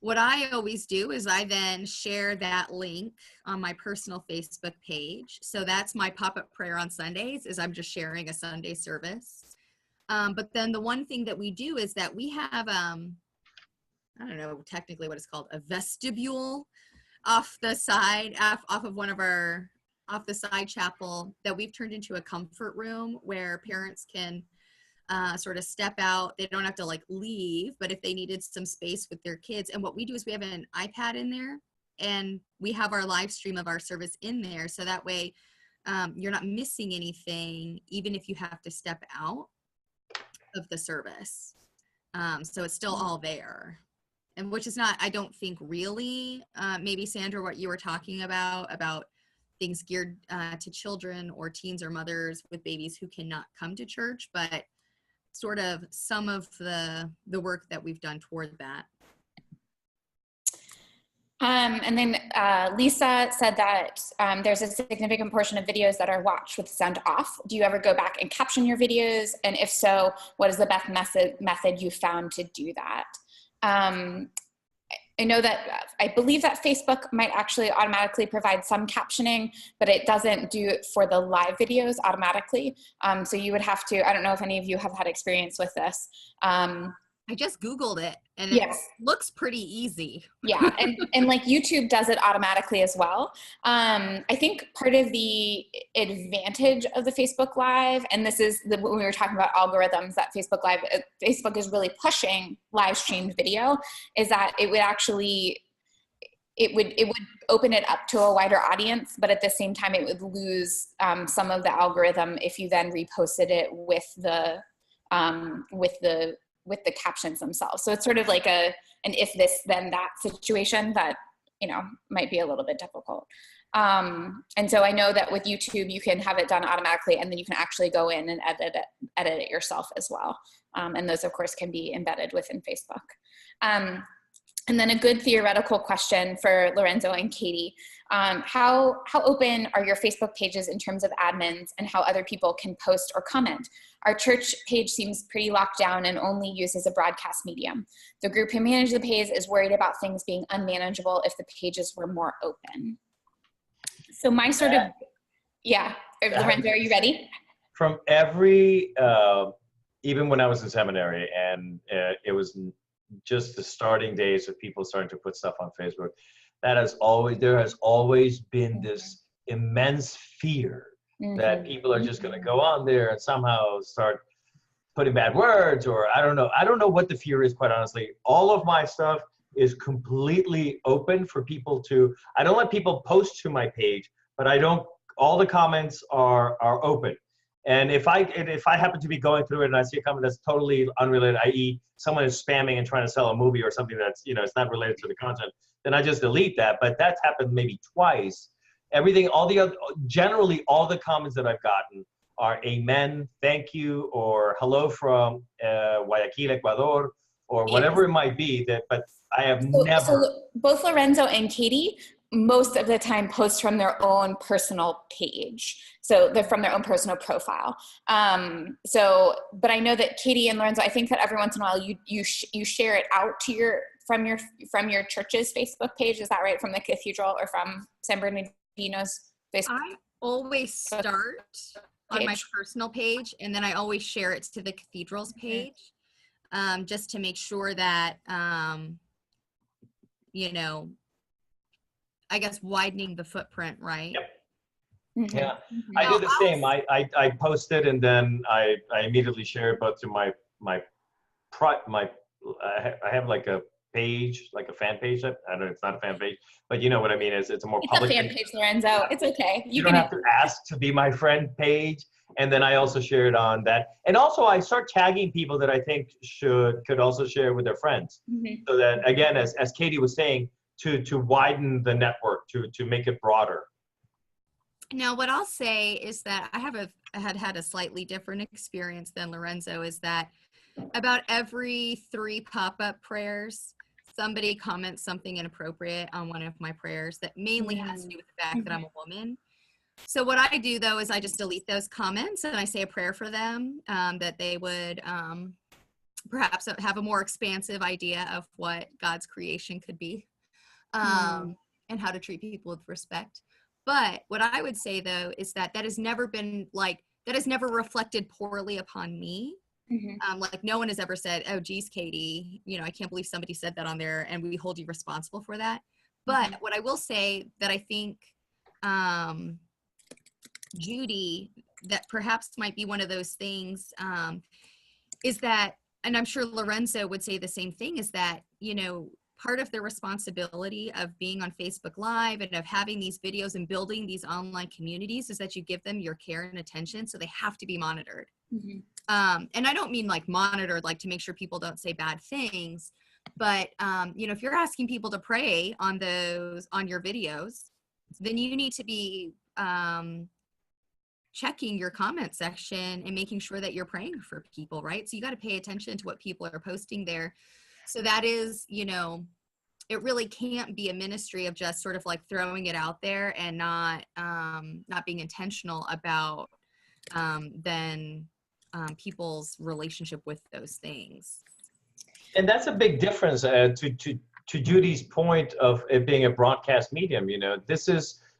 What I always do is I then share that link on my personal Facebook page. So that's my pop-up prayer on Sundays, is I'm just sharing a Sunday service. But then the one thing that we do is that we have, I don't know technically what it's called, a vestibule off the side, off the side chapel that we've turned into a comfort room where parents can sort of step out. They don't have to like leave, but if they needed some space with their kids. And what we do is we have an iPad in there and we have our live stream of our service in there. So that way you're not missing anything, even if you have to step out of the service. So it's still all there. And which is not, I don't think really, maybe Sandra, what you were talking about things geared to children or teens or mothers with babies who cannot come to church, but sort of some of the work that we've done toward that. And then Lisa said that there's a significant portion of videos that are watched with sound off. Do you ever go back and caption your videos? And if so, what is the best method you found to do that? I know that I believe that Facebook might actually automatically provide some captioning, but it doesn't do it for the live videos automatically. So you would have to, I don't know if any of you have had experience with this. I just Googled it and yes. It looks pretty easy. Yeah, and like YouTube does it automatically as well. I think part of the advantage of the Facebook Live, and this is when we were talking about algorithms that Facebook Live, Facebook is really pushing live streamed video, is that it would actually, it would open it up to a wider audience, but at the same time it would lose some of the algorithm if you then reposted it with the captions themselves. So it's sort of like an if this then that situation that, you know, might be a little bit difficult. And so I know that with YouTube, you can have it done automatically, and then you can actually go in and edit it yourself as well. And those of course can be embedded within Facebook. And then a good theoretical question for Lorenzo and Katie. How open are your Facebook pages in terms of admins and how other people can post or comment? Our church page seems pretty locked down and only used as a broadcast medium. The group who managed the page is worried about things being unmanageable if the pages were more open. So my sort of, yeah, Lorenzo, are you ready? From every, even when I was in seminary, and it was just the starting days of people starting to put stuff on Facebook, there has always been this immense fear that people are just going to go on there and somehow start putting bad words, or I don't know what the fear is, quite honestly. All of my stuff is completely open for people to, I don't let people post to my page, but all the comments are open. And if I happen to be going through it and I see a comment that's totally unrelated, i.e. someone is spamming and trying to sell a movie or something that's, you know, it's not related to the content, then I just delete that. But that's happened maybe twice. Generally all the comments that I've gotten are amen, thank you, or hello from Guayaquil, Ecuador, or whatever it might be. But I have never. So both Lorenzo and Katie most of the time post from their own personal page. So they're from their own personal profile. But I know that Katie and Lorenzo, I think that every once in a while you share it out to from your church's Facebook page. Is that right? From the cathedral or from San Bernardino's Facebook? I always start on my personal page, and then I always share it to the cathedral's page, just to make sure that, you know, I guess widening the footprint, right? Yep. Yeah, I do the same. I post it and then I immediately share it both to my I have like a page, like a fan page. I don't know, it's not a fan page, but you know what I mean. It's a more public. It's a fan page, Lorenzo. It's okay. You don't have to ask to be my friend page. And then I also share it on that. And also I start tagging people that I think could also share with their friends. So that, again, as Katie was saying, to widen the network, to make it broader. Now, what I'll say is that I had a slightly different experience than Lorenzo, is that about every 3 pop-up prayers, somebody comments something inappropriate on one of my prayers that mainly has to do with the fact that I'm a woman. So what I do, though, is I just delete those comments and I say a prayer for them, that they would perhaps have a more expansive idea of what God's creation could be, and how to treat people with respect. But what I would say, though, is that has never reflected poorly upon me. Like no one has ever said, oh, geez, Katie, you know, I can't believe somebody said that on there, and we hold you responsible for that. But what I will say that I think, Judy, that perhaps might be one of those things, is that, and I'm sure Lorenzo would say the same thing, is that, you know, part of the responsibility of being on Facebook Live and of having these videos and building these online communities is that you give them your care and attention, so they have to be monitored. And I don't mean like monitored, like to make sure people don't say bad things, but, you know, if you're asking people to pray on your videos, then you need to be checking your comment section and making sure that you're praying for people, right? So you got to pay attention to what people are posting there. So that is, you know, it really can't be a ministry of just sort of like throwing it out there and not being intentional about people's relationship with those things. And that's a big difference to Judy's point of it being a broadcast medium. You know,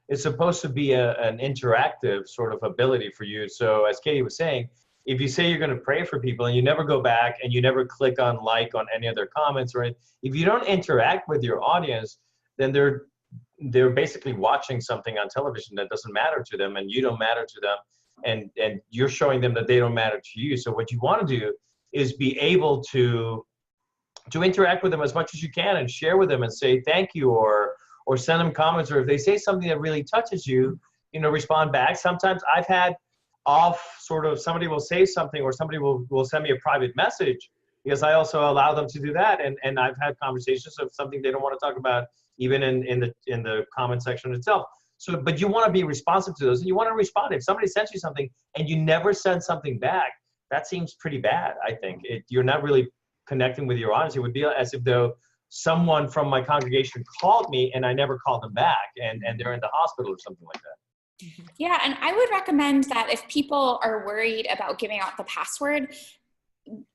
it's supposed to be an interactive sort of ability for you. So as Katie was saying, if you say you're going to pray for people and you never go back and you never click on like on any of their comments, or if you don't interact with your audience, then they're basically watching something on television that doesn't matter to them, and you don't matter to them, and you're showing them that they don't matter to you. So what you want to do is be able to interact with them as much as you can and share with them and say thank you, or send them comments, or if they say something that really touches you, you know, respond back. Sometimes I've had somebody will say something, or somebody will send me a private message, because I also allow them to do that. And I've had conversations of something they don't want to talk about, even in the comment section itself. So, but you want to be responsive to those, and you want to respond. If somebody sends you something and you never send something back, that seems pretty bad, I think. You're not really connecting with your audience. It would be as if though someone from my congregation called me and I never called them back, and they're in the hospital or something like that. Yeah, and I would recommend that if people are worried about giving out the password,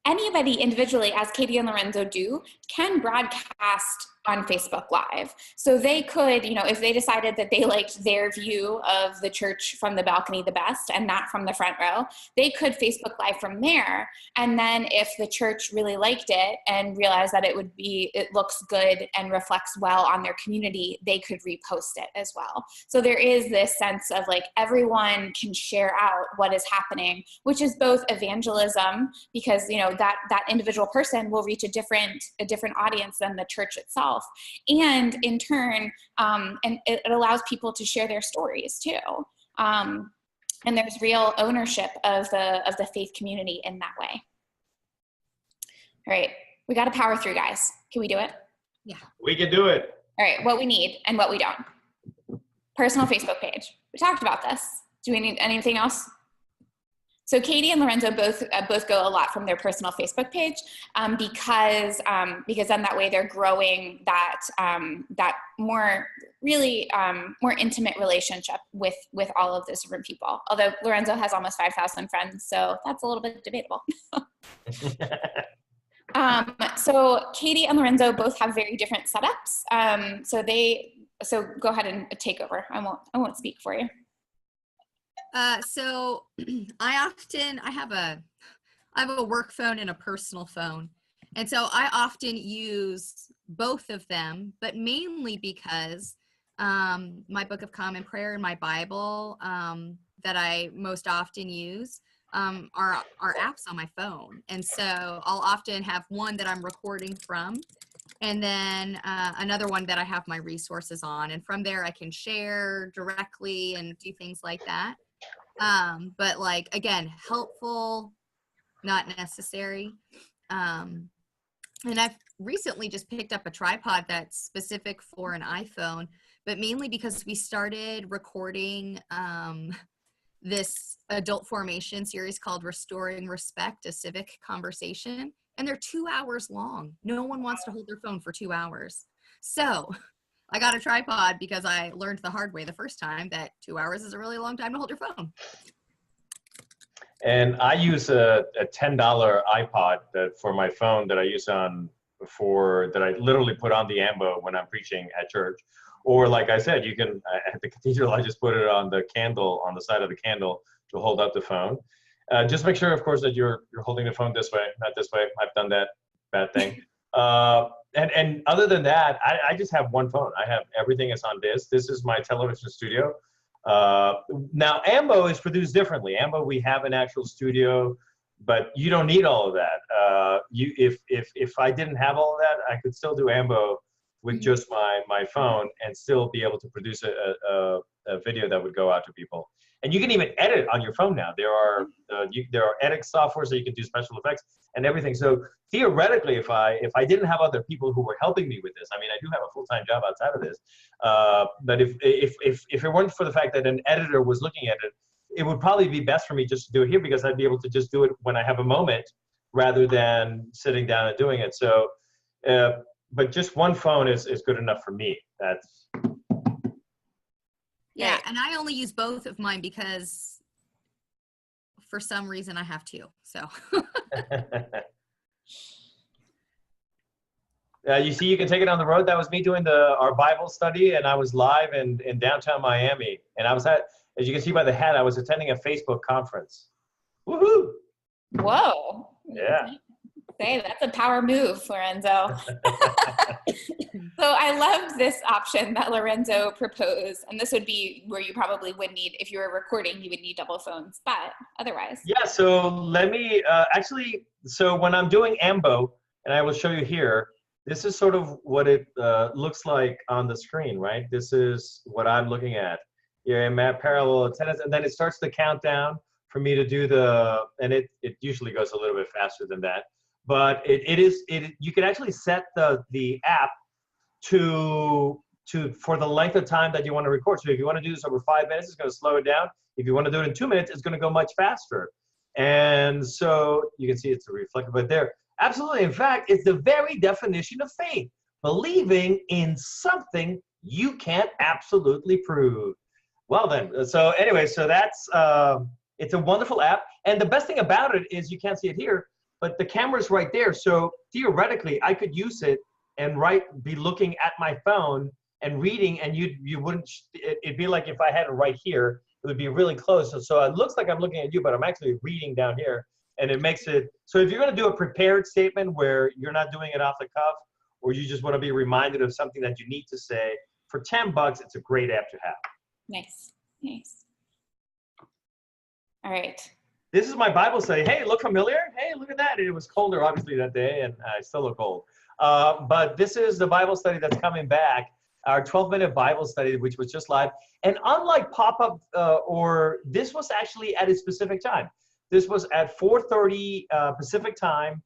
anybody individually, as Katie and Lorenzo do, can broadcast on Facebook Live. So they could, you know, if they decided that they liked their view of the church from the balcony the best and not from the front row, they could Facebook Live from there. And then if the church really liked it and realized that it looks good and reflects well on their community, they could repost it as well. So there is this sense of like everyone can share out what is happening, which is both evangelism, because, you know, that individual person will reach a different audience than the church itself. And in turn, and it allows people to share their stories too. And there's real ownership of the faith community in that way. All right, we got to power through, guys. Can we do it? Yeah. We can do it. All right, what we need and what we don't. Personal Facebook page. We talked about this. Do we need anything else? So Katie and Lorenzo both go a lot from their personal Facebook page, because then that way they're growing that more intimate relationship with all of those different people. Although Lorenzo has almost 5,000 friends, so that's a little bit debatable. So Katie and Lorenzo both have very different setups. So go ahead and take over. I won't speak for you. So I have a work phone and a personal phone. And so I often use both of them, but mainly because my Book of Common Prayer and my Bible that I most often use are apps on my phone. And so I'll often have one that I'm recording from, and then another one that I have my resources on. And from there I can share directly and do things like that. But like, again, helpful, not necessary. And I've recently just picked up a tripod that's specific for an iPhone, but mainly because we started recording this adult formation series called Restoring Respect, a Civic Conversation. And they're 2 hours long. No one wants to hold their phone for 2 hours. So I got a tripod because I learned the hard way the first time that 2 hours is a really long time to hold your phone. And I use a $10 iPod for my phone that I use that I literally put on the ambo when I'm preaching at church. Or like I said, you can, at the cathedral, I just put it on the candle, on the side of the candle to hold up the phone. Just make sure, of course, that you're holding the phone this way, not this way. I've done that bad thing. And other than that, I just have one phone. I have everything is on this. This is my television studio. Now, Ambo is produced differently. Ambo, we have an actual studio, but you don't need all of that. If I didn't have all of that, I could still do Ambo with just my phone and still be able to produce a video that would go out to people. And you can even edit on your phone now. There are edit software so you can do special effects and everything. So theoretically, if I didn't have other people who were helping me with this, I mean, I do have a full-time job outside of this. But if it weren't for the fact that an editor was looking at it, it would probably be best for me just to do it here because I'd be able to just do it when I have a moment rather than sitting down and doing it. So, but just one phone is good enough for me. That's. Yeah, and I only use both of mine because for some reason I have to, so. You see, you can take it on the road. That was me doing our Bible study, and I was live in downtown Miami. And I was as you can see by the hat, I was attending a Facebook conference. Woohoo! Whoa. Yeah. Say, that's a power move, Lorenzo. So I loved this option that Lorenzo proposed, and this would be where you probably would need, if you were recording, you would need double phones, but otherwise. Yeah, so let me, so when I'm doing AMBO, and I will show you here, this is sort of what it looks like on the screen, right? This is what I'm looking at. Yeah, map parallel attendance, and then it starts the countdown for me to do and it usually goes a little bit faster than that. But you can actually set the app for the length of time that you want to record. So if you want to do this over 5 minutes, it's going to slow it down. If you want to do it in 2 minutes, it's going to go much faster. And so you can see it's a reflective, but there, absolutely. In fact, it's the very definition of faith, believing in something you can't absolutely prove. Well then, so anyway, so that's, it's a wonderful app. And the best thing about it is you can't see it here, but the camera's right there. So theoretically, I could use it and be looking at my phone and reading, and you wouldn't, it'd be like if I had it right here, it would be really close. So it looks like I'm looking at you, but I'm actually reading down here, and it makes it, so if you're gonna do a prepared statement where you're not doing it off the cuff, or you just wanna be reminded of something that you need to say, for $10, it's a great app to have. Nice, nice. All right. This is my Bible study. Hey, look familiar? Hey, look at that. It was colder, obviously, that day, and I still look cold. But this is the Bible study that's coming back, our 12-minute Bible study, which was just live. And unlike pop-up, this was actually at a specific time. This was at 4:30 Pacific time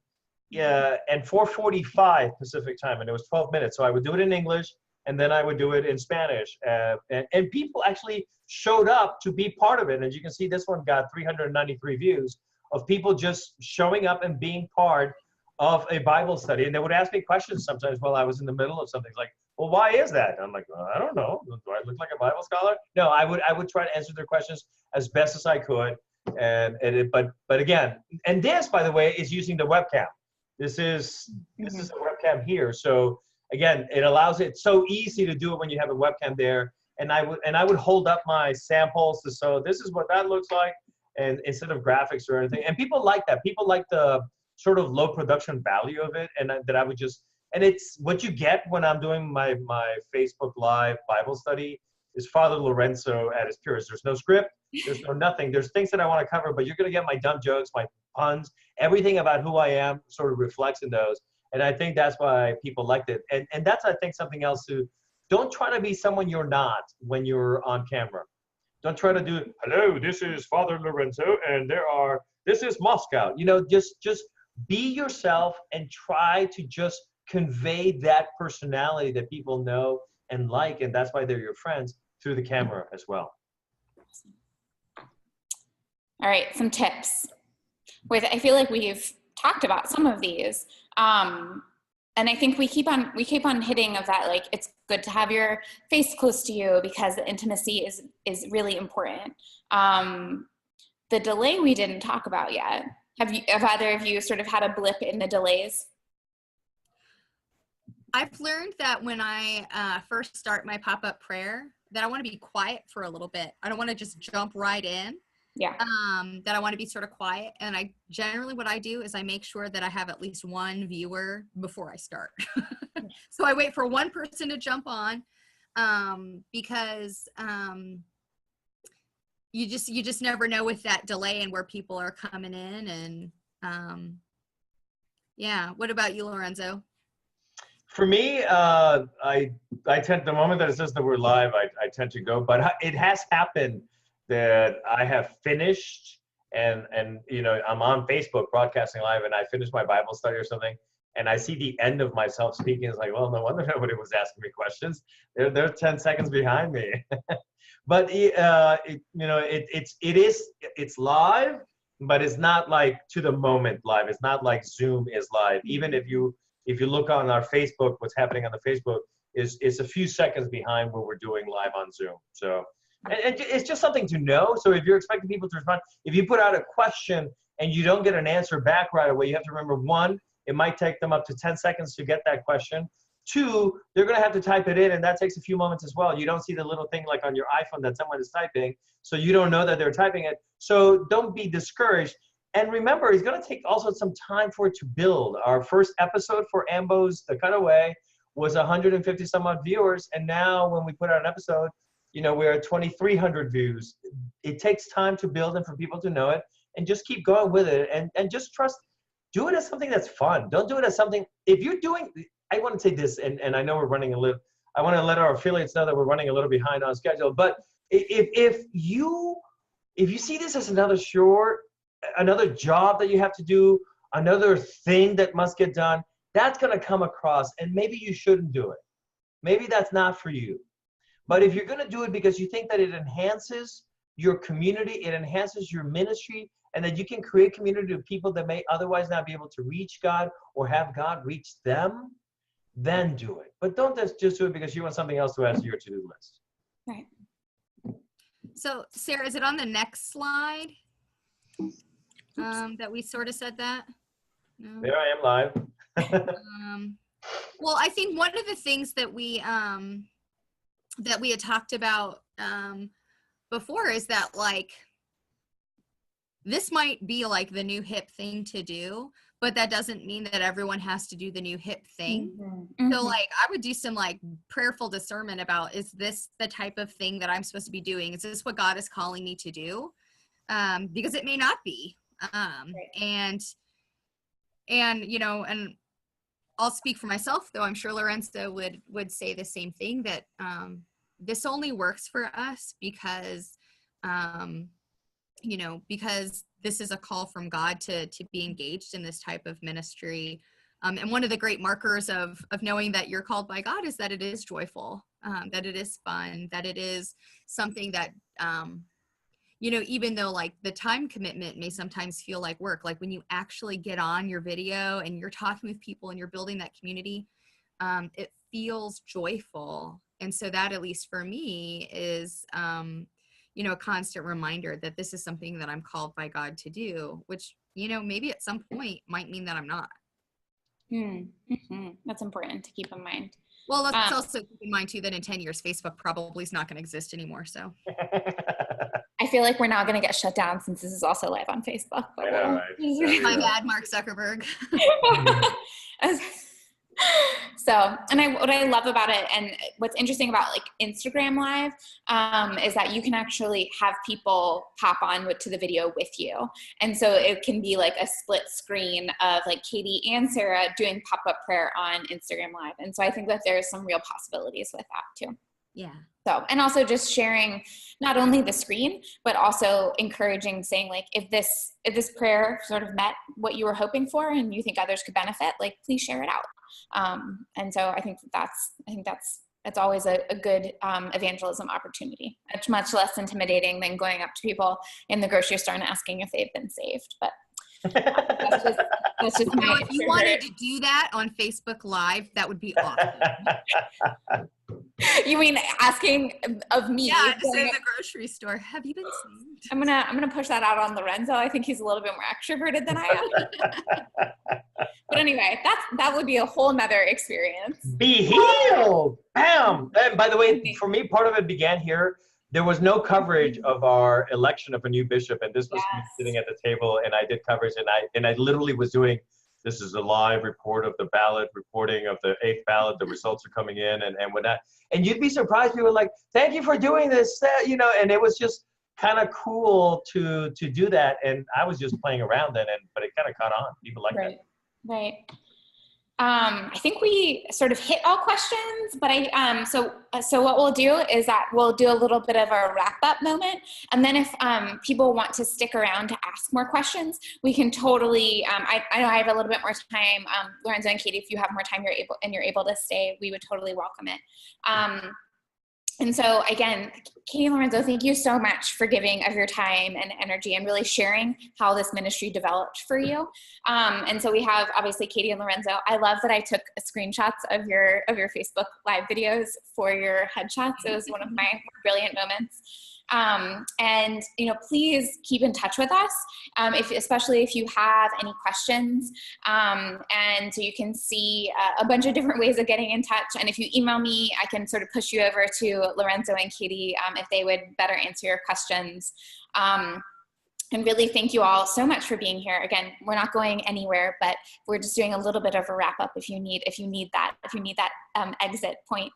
and 4:45 Pacific time, and it was 12 minutes. So I would do it in English, and then I would do it in Spanish. And people actually showed up to be part of it. And as you can see, this one got 393 views of people just showing up and being part of a Bible study. And they would ask me questions sometimes while I was in the middle of something, like, well, why is that? And I'm like, well, I don't know. Do I look like a Bible scholar? No, I would try to answer their questions as best as I could. But again, and this, by the way, is using the webcam. This is the webcam here. So again, it allows it, so easy to do it when you have a webcam there. And I would hold up my samples to, so this is what that looks like, and instead of graphics or anything. And people like that. People like the sort of low production value of it, and that I would just, and it's what you get when I'm doing my Facebook Live Bible study is Father Lorenzo at his purest. There's no script, there's no nothing. There's things that I want to cover, but you're going to get my dumb jokes, my puns, everything about who I am sort of reflects in those. And I think that's why people liked it. And that's, I think, something else too. Don't try to be someone you're not when you're on camera. Don't try to do, hello, this is Father Lorenzo, and this is Moscow. You know, just be yourself and try to just convey that personality that people know and like, and that's why they're your friends, through the camera as well. All right, some tips. I feel like we've talked about some of these. And I think we keep on hitting of that, like, it's good to have your face close to you because the intimacy is really important. The delay we didn't talk about yet. Have either of you sort of had a blip in the delays? I've learned that when I first start my pop-up prayer, that I want to be quiet for a little bit. I don't want to just jump right in. Yeah. That I want to be sort of quiet. And I generally, what I do is I make sure that I have at least one viewer before I start. So I wait for one person to jump on, because you just never know with that delay and where people are coming in. And yeah. What about you, Lorenzo? For me, I tend, the moment that it says that we're live, I tend to go, but it has happened that I have finished and you know, I'm on Facebook broadcasting live and I finished my Bible study or something, and I see the end of myself speaking. It's like, well, no wonder nobody was asking me questions. They're 10 seconds behind me. But it's live, but it's not like to the moment live. It's not like Zoom is live. Even if you look on our Facebook, what's happening on the Facebook is a few seconds behind what we're doing live on Zoom. So, and it's just something to know. So if you're expecting people to respond, if you put out a question and you don't get an answer back right away, you have to remember, one, it might take them up to 10 seconds to get that question. Two, they're going to have to type it in, and that takes a few moments as well. You don't see the little thing like on your iPhone that someone is typing, so you don't know that they're typing it. So don't be discouraged. And remember, it's going to take also some time for it to build. Our first episode for Ambo's The Cutaway was 150 some odd viewers, and now when we put out an episode, we're at 2,300 views. It takes time to build and for people to know it, and just keep going with it, and just trust. Do it as something that's fun. Don't do it as something, if you're doing, I want to say this, and I know we're running a little, I want to let our affiliates know that we're running a little behind on schedule, but if you see this as another job that you have to do, another thing that must get done, that's going to come across, and maybe you shouldn't do it. Maybe that's not for you. But if you're going to do it because you think that it enhances your community, it enhances your ministry, and that you can create community of people that may otherwise not be able to reach God or have God reach them, then do it. But don't just do it because you want something else to add to your to-do list. Right. So, Sarah, is it on the next slide that we sort of said that? No? There I am live. Well, I think one of the things that we had talked about before is that, like, this might be like the new hip thing to do, but that doesn't mean that everyone has to do the new hip thing. Mm-hmm. So, like, I would do some like prayerful discernment about, is this the type of thing that I'm supposed to be doing? Is this what God is calling me to do? Because it may not be. Right. And and I'll speak for myself, though I'm sure Lorenzo would say the same thing, that this only works for us because because this is a call from God to be engaged in this type of ministry. And one of the great markers of knowing that you're called by God is that it is joyful, that it is fun, that it is something that, even though like the time commitment may sometimes feel like work, like when you actually get on your video and you're talking with people and you're building that community, it feels joyful. And so that, at least for me, is, a constant reminder that this is something that I'm called by God to do, which, maybe at some point might mean that I'm not. Mm-hmm. That's important to keep in mind. Well, let's also keep in mind too that in 10 years, Facebook probably is not going to exist anymore. So I feel like we're not going to get shut down since this is also live on Facebook. But my bad, Mark Zuckerberg. So, and what I love about it, and what's interesting about like Instagram Live, is that you can actually have people pop on to the video with you. And so it can be like a split screen of like Katie and Sarah doing pop-up prayer on Instagram Live. And so I think that there's some real possibilities with that too. Yeah. So, and also just sharing not only the screen, but also encouraging, saying like, if this prayer sort of met what you were hoping for and you think others could benefit, like, please share it out. And so I think that's always a good evangelism opportunity. It's much less intimidating than going up to people in the grocery store and asking if they've been saved. But that's just my if you wanted to do that on Facebook Live, that would be awesome. You mean asking of me? Yeah, just in the grocery store. Have you been saved? I'm gonna push that out on Lorenzo. I think he's a little bit more extroverted than I am. But anyway, that would be a whole nother experience. Be healed. Bam. And by the way, for me, part of it began here. There was no coverage of our election of a new bishop, and this was me sitting at the table, and I did coverage, and I literally was doing. This is a live report of the ballot, reporting of the 8th ballot. The results are coming in, and whatnot. And you'd be surprised. People were like, "Thank you for doing this," and it was just kind of cool to do that. And I was just playing around then, but it kind of caught on. People like that. Right. I think we sort of hit all questions, but so what we'll do is that we'll do a little bit of a wrap up moment. And then if people want to stick around to ask more questions, we can totally, I know I have a little bit more time. Lorenzo and Katie, if you have more time, you're able to stay, we would totally welcome it. And so again, Katie and Lorenzo, thank you so much for giving of your time and energy and really sharing how this ministry developed for you. And so we have obviously Katie and Lorenzo. I love that I took screenshots of your Facebook Live videos for your headshots. It was one of my brilliant moments. And please keep in touch with us, especially if you have any questions. And so you can see a bunch of different ways of getting in touch. And if you email me, I can sort of push you over to Lorenzo and Katie if they would better answer your questions. And really thank you all so much for being here. Again, we're not going anywhere, but we're just doing a little bit of a wrap up if you need that exit point.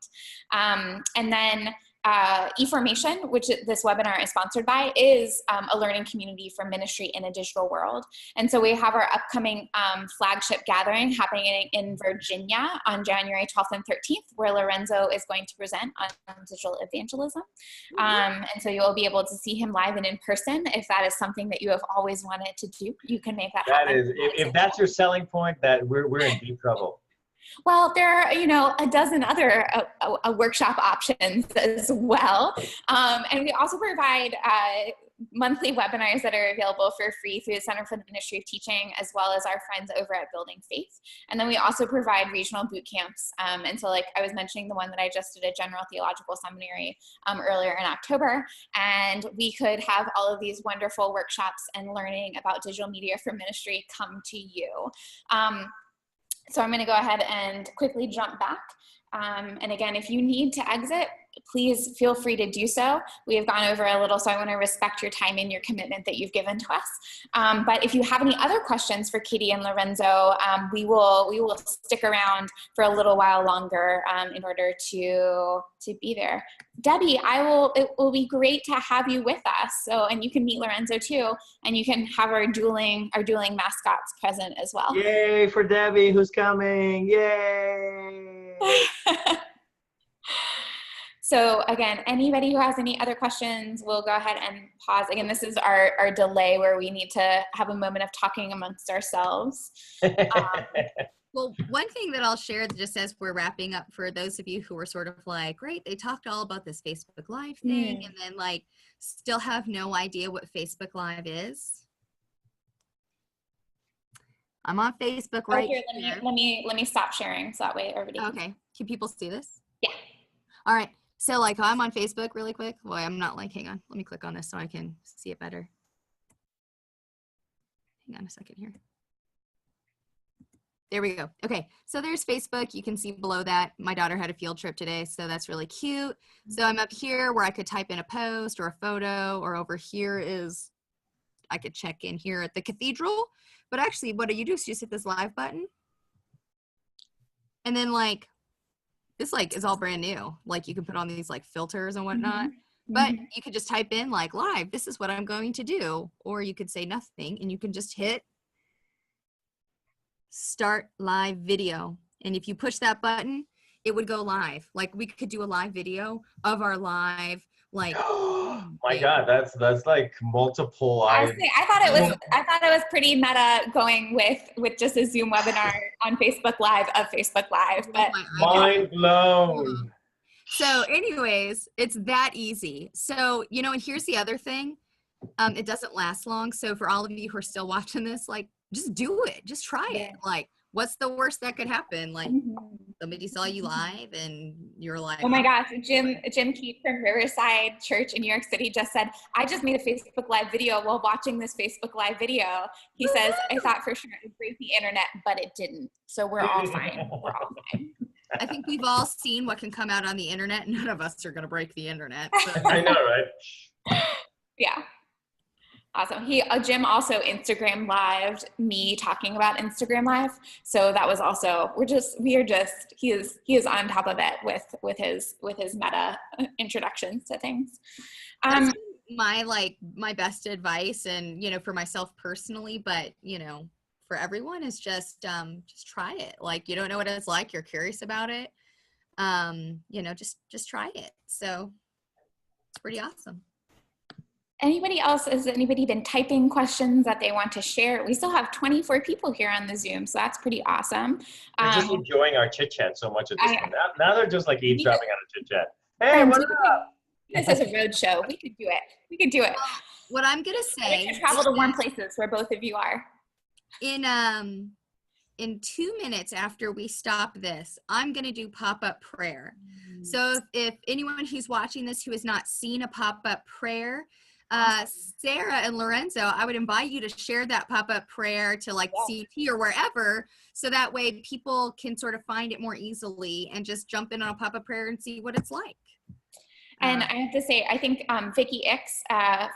And then eFormation, which this webinar is sponsored by, is a learning community for ministry in a digital world. And so we have our upcoming flagship gathering happening in Virginia on January 12th and 13th, where Lorenzo is going to present on digital evangelism. And so you'll be able to see him live and in person. If that is something that you have always wanted to do, you can make that happen. That is, if that's your selling point, that we're in deep trouble. Well, there are, a dozen other workshop options as well. And we also provide monthly webinars that are available for free through the Center for the Ministry of Teaching, as well as our friends over at Building Faith. And then we also provide regional boot camps. And so like I was mentioning the one that I just did at General Theological Seminary earlier in October. And we could have all of these wonderful workshops and learning about digital media for ministry come to you. So I'm going to go ahead and quickly jump back. And again, if you need to exit, please feel free to do so. We have gone over a little, so I want to respect your time and your commitment that you've given to us. But if you have any other questions for Katie and Lorenzo, we will stick around for a little while longer in order to be there. Debbie, it will be great to have you with us. So, and you can meet Lorenzo too, and you can have our dueling mascots present as well. Yay for Debbie, who's coming! Yay! So again, anybody who has any other questions, we'll go ahead and pause. Again, this is our delay where we need to have a moment of talking amongst ourselves. Well, one thing that I'll share just as we're wrapping up for those of you who were sort of like, great, they talked all about this Facebook Live thing and then like still have no idea what Facebook Live is. I'm on Facebook right here. Let me stop sharing so that way everybody can. Okay. Can people see this? Yeah. All right. So like I'm on Facebook really quick. Well, I'm not like, hang on. Let me click on this so I can see it better. Hang on a second here. There we go. Okay, so there's Facebook. You can see below that, my daughter had a field trip today, so that's really cute. So I'm up here where I could type in a post or a photo, or over here is, I could check in here at the cathedral. But actually, what you do is you just hit this live button. And then like, this like is all brand new. Like you can put on these like filters and whatnot. But you could just type in like live, this is what I'm going to do. Or you could say nothing and you can just hit start live video. And if you push that button, it would go live. Like we could do a live video of our live, like. Oh my God, that's like multiple. I thought it was pretty meta going with just a Zoom webinar on Facebook Live of Facebook Live. But mind blown. So anyways, it's that easy. So, and here's the other thing. It doesn't last long. So for all of you who are still watching this, like, just do it. Just try it. Like, what's the worst that could happen? Like, somebody saw you live and you're like, oh my gosh, Jim Keith from Riverside Church in New York City just said, I just made a Facebook Live video while watching this Facebook Live video. He says, I thought for sure it would break the internet, but it didn't. So we're all fine. We're all fine. I think we've all seen what can come out on the internet. None of us are going to break the internet. So. I know, right? Yeah. Awesome. Jim also Instagram lived me talking about Instagram Live. So that was also, he is on top of it with his meta introductions to things. That's my best advice, and for myself personally, but for everyone is just try it. Like, you don't know what it's like, you're curious about it. Just try it. So it's pretty awesome. Anybody else, has anybody been typing questions that they want to share? We still have 24 people here on the Zoom, so that's pretty awesome. They're just enjoying our chit chat so much at this point. Now they're just like eavesdropping on a chit chat. Hey, what up? This is a road show. We could do it. We could do it. What I'm gonna I say get to travel to warm places where both of you are. In 2 minutes after we stop this, I'm gonna do pop-up prayer. So if anyone who's watching this who has not seen a pop-up prayer, Sarah and Lorenzo, I would invite you to share that pop-up prayer to like CT or wherever, so that way people can sort of find it more easily and just jump in on a pop-up prayer and see what it's like. And I have to say, I think Vicki Ix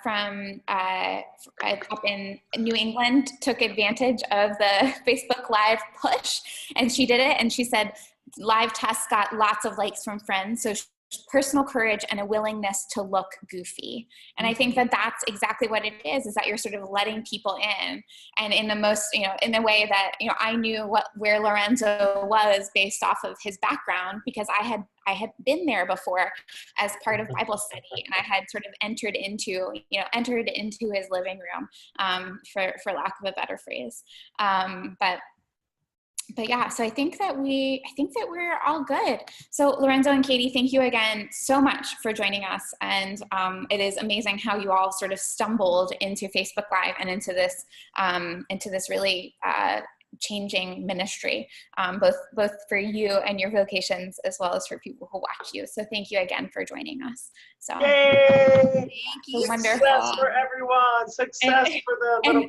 from up in New England took advantage of the Facebook Live push, and she did it. And she said, live tests got lots of likes from friends. So personal courage and a willingness to look goofy. And I think that that's exactly what it is that you're sort of letting people in, and in the most, in the way that, I knew where Lorenzo was based off of his background, because I had been there before as part of Bible study, and I had sort of entered into his living room, for lack of a better phrase. But yeah, so I think that we're all good. So Lorenzo and Katie, thank you again so much for joining us. And it is amazing how you all sort of stumbled into Facebook Live and into this really changing ministry, both for you and your vocations, as well as for people who watch you. So thank you again for joining us. So Yay! Thank you. wonderful. Success for everyone. Success for the little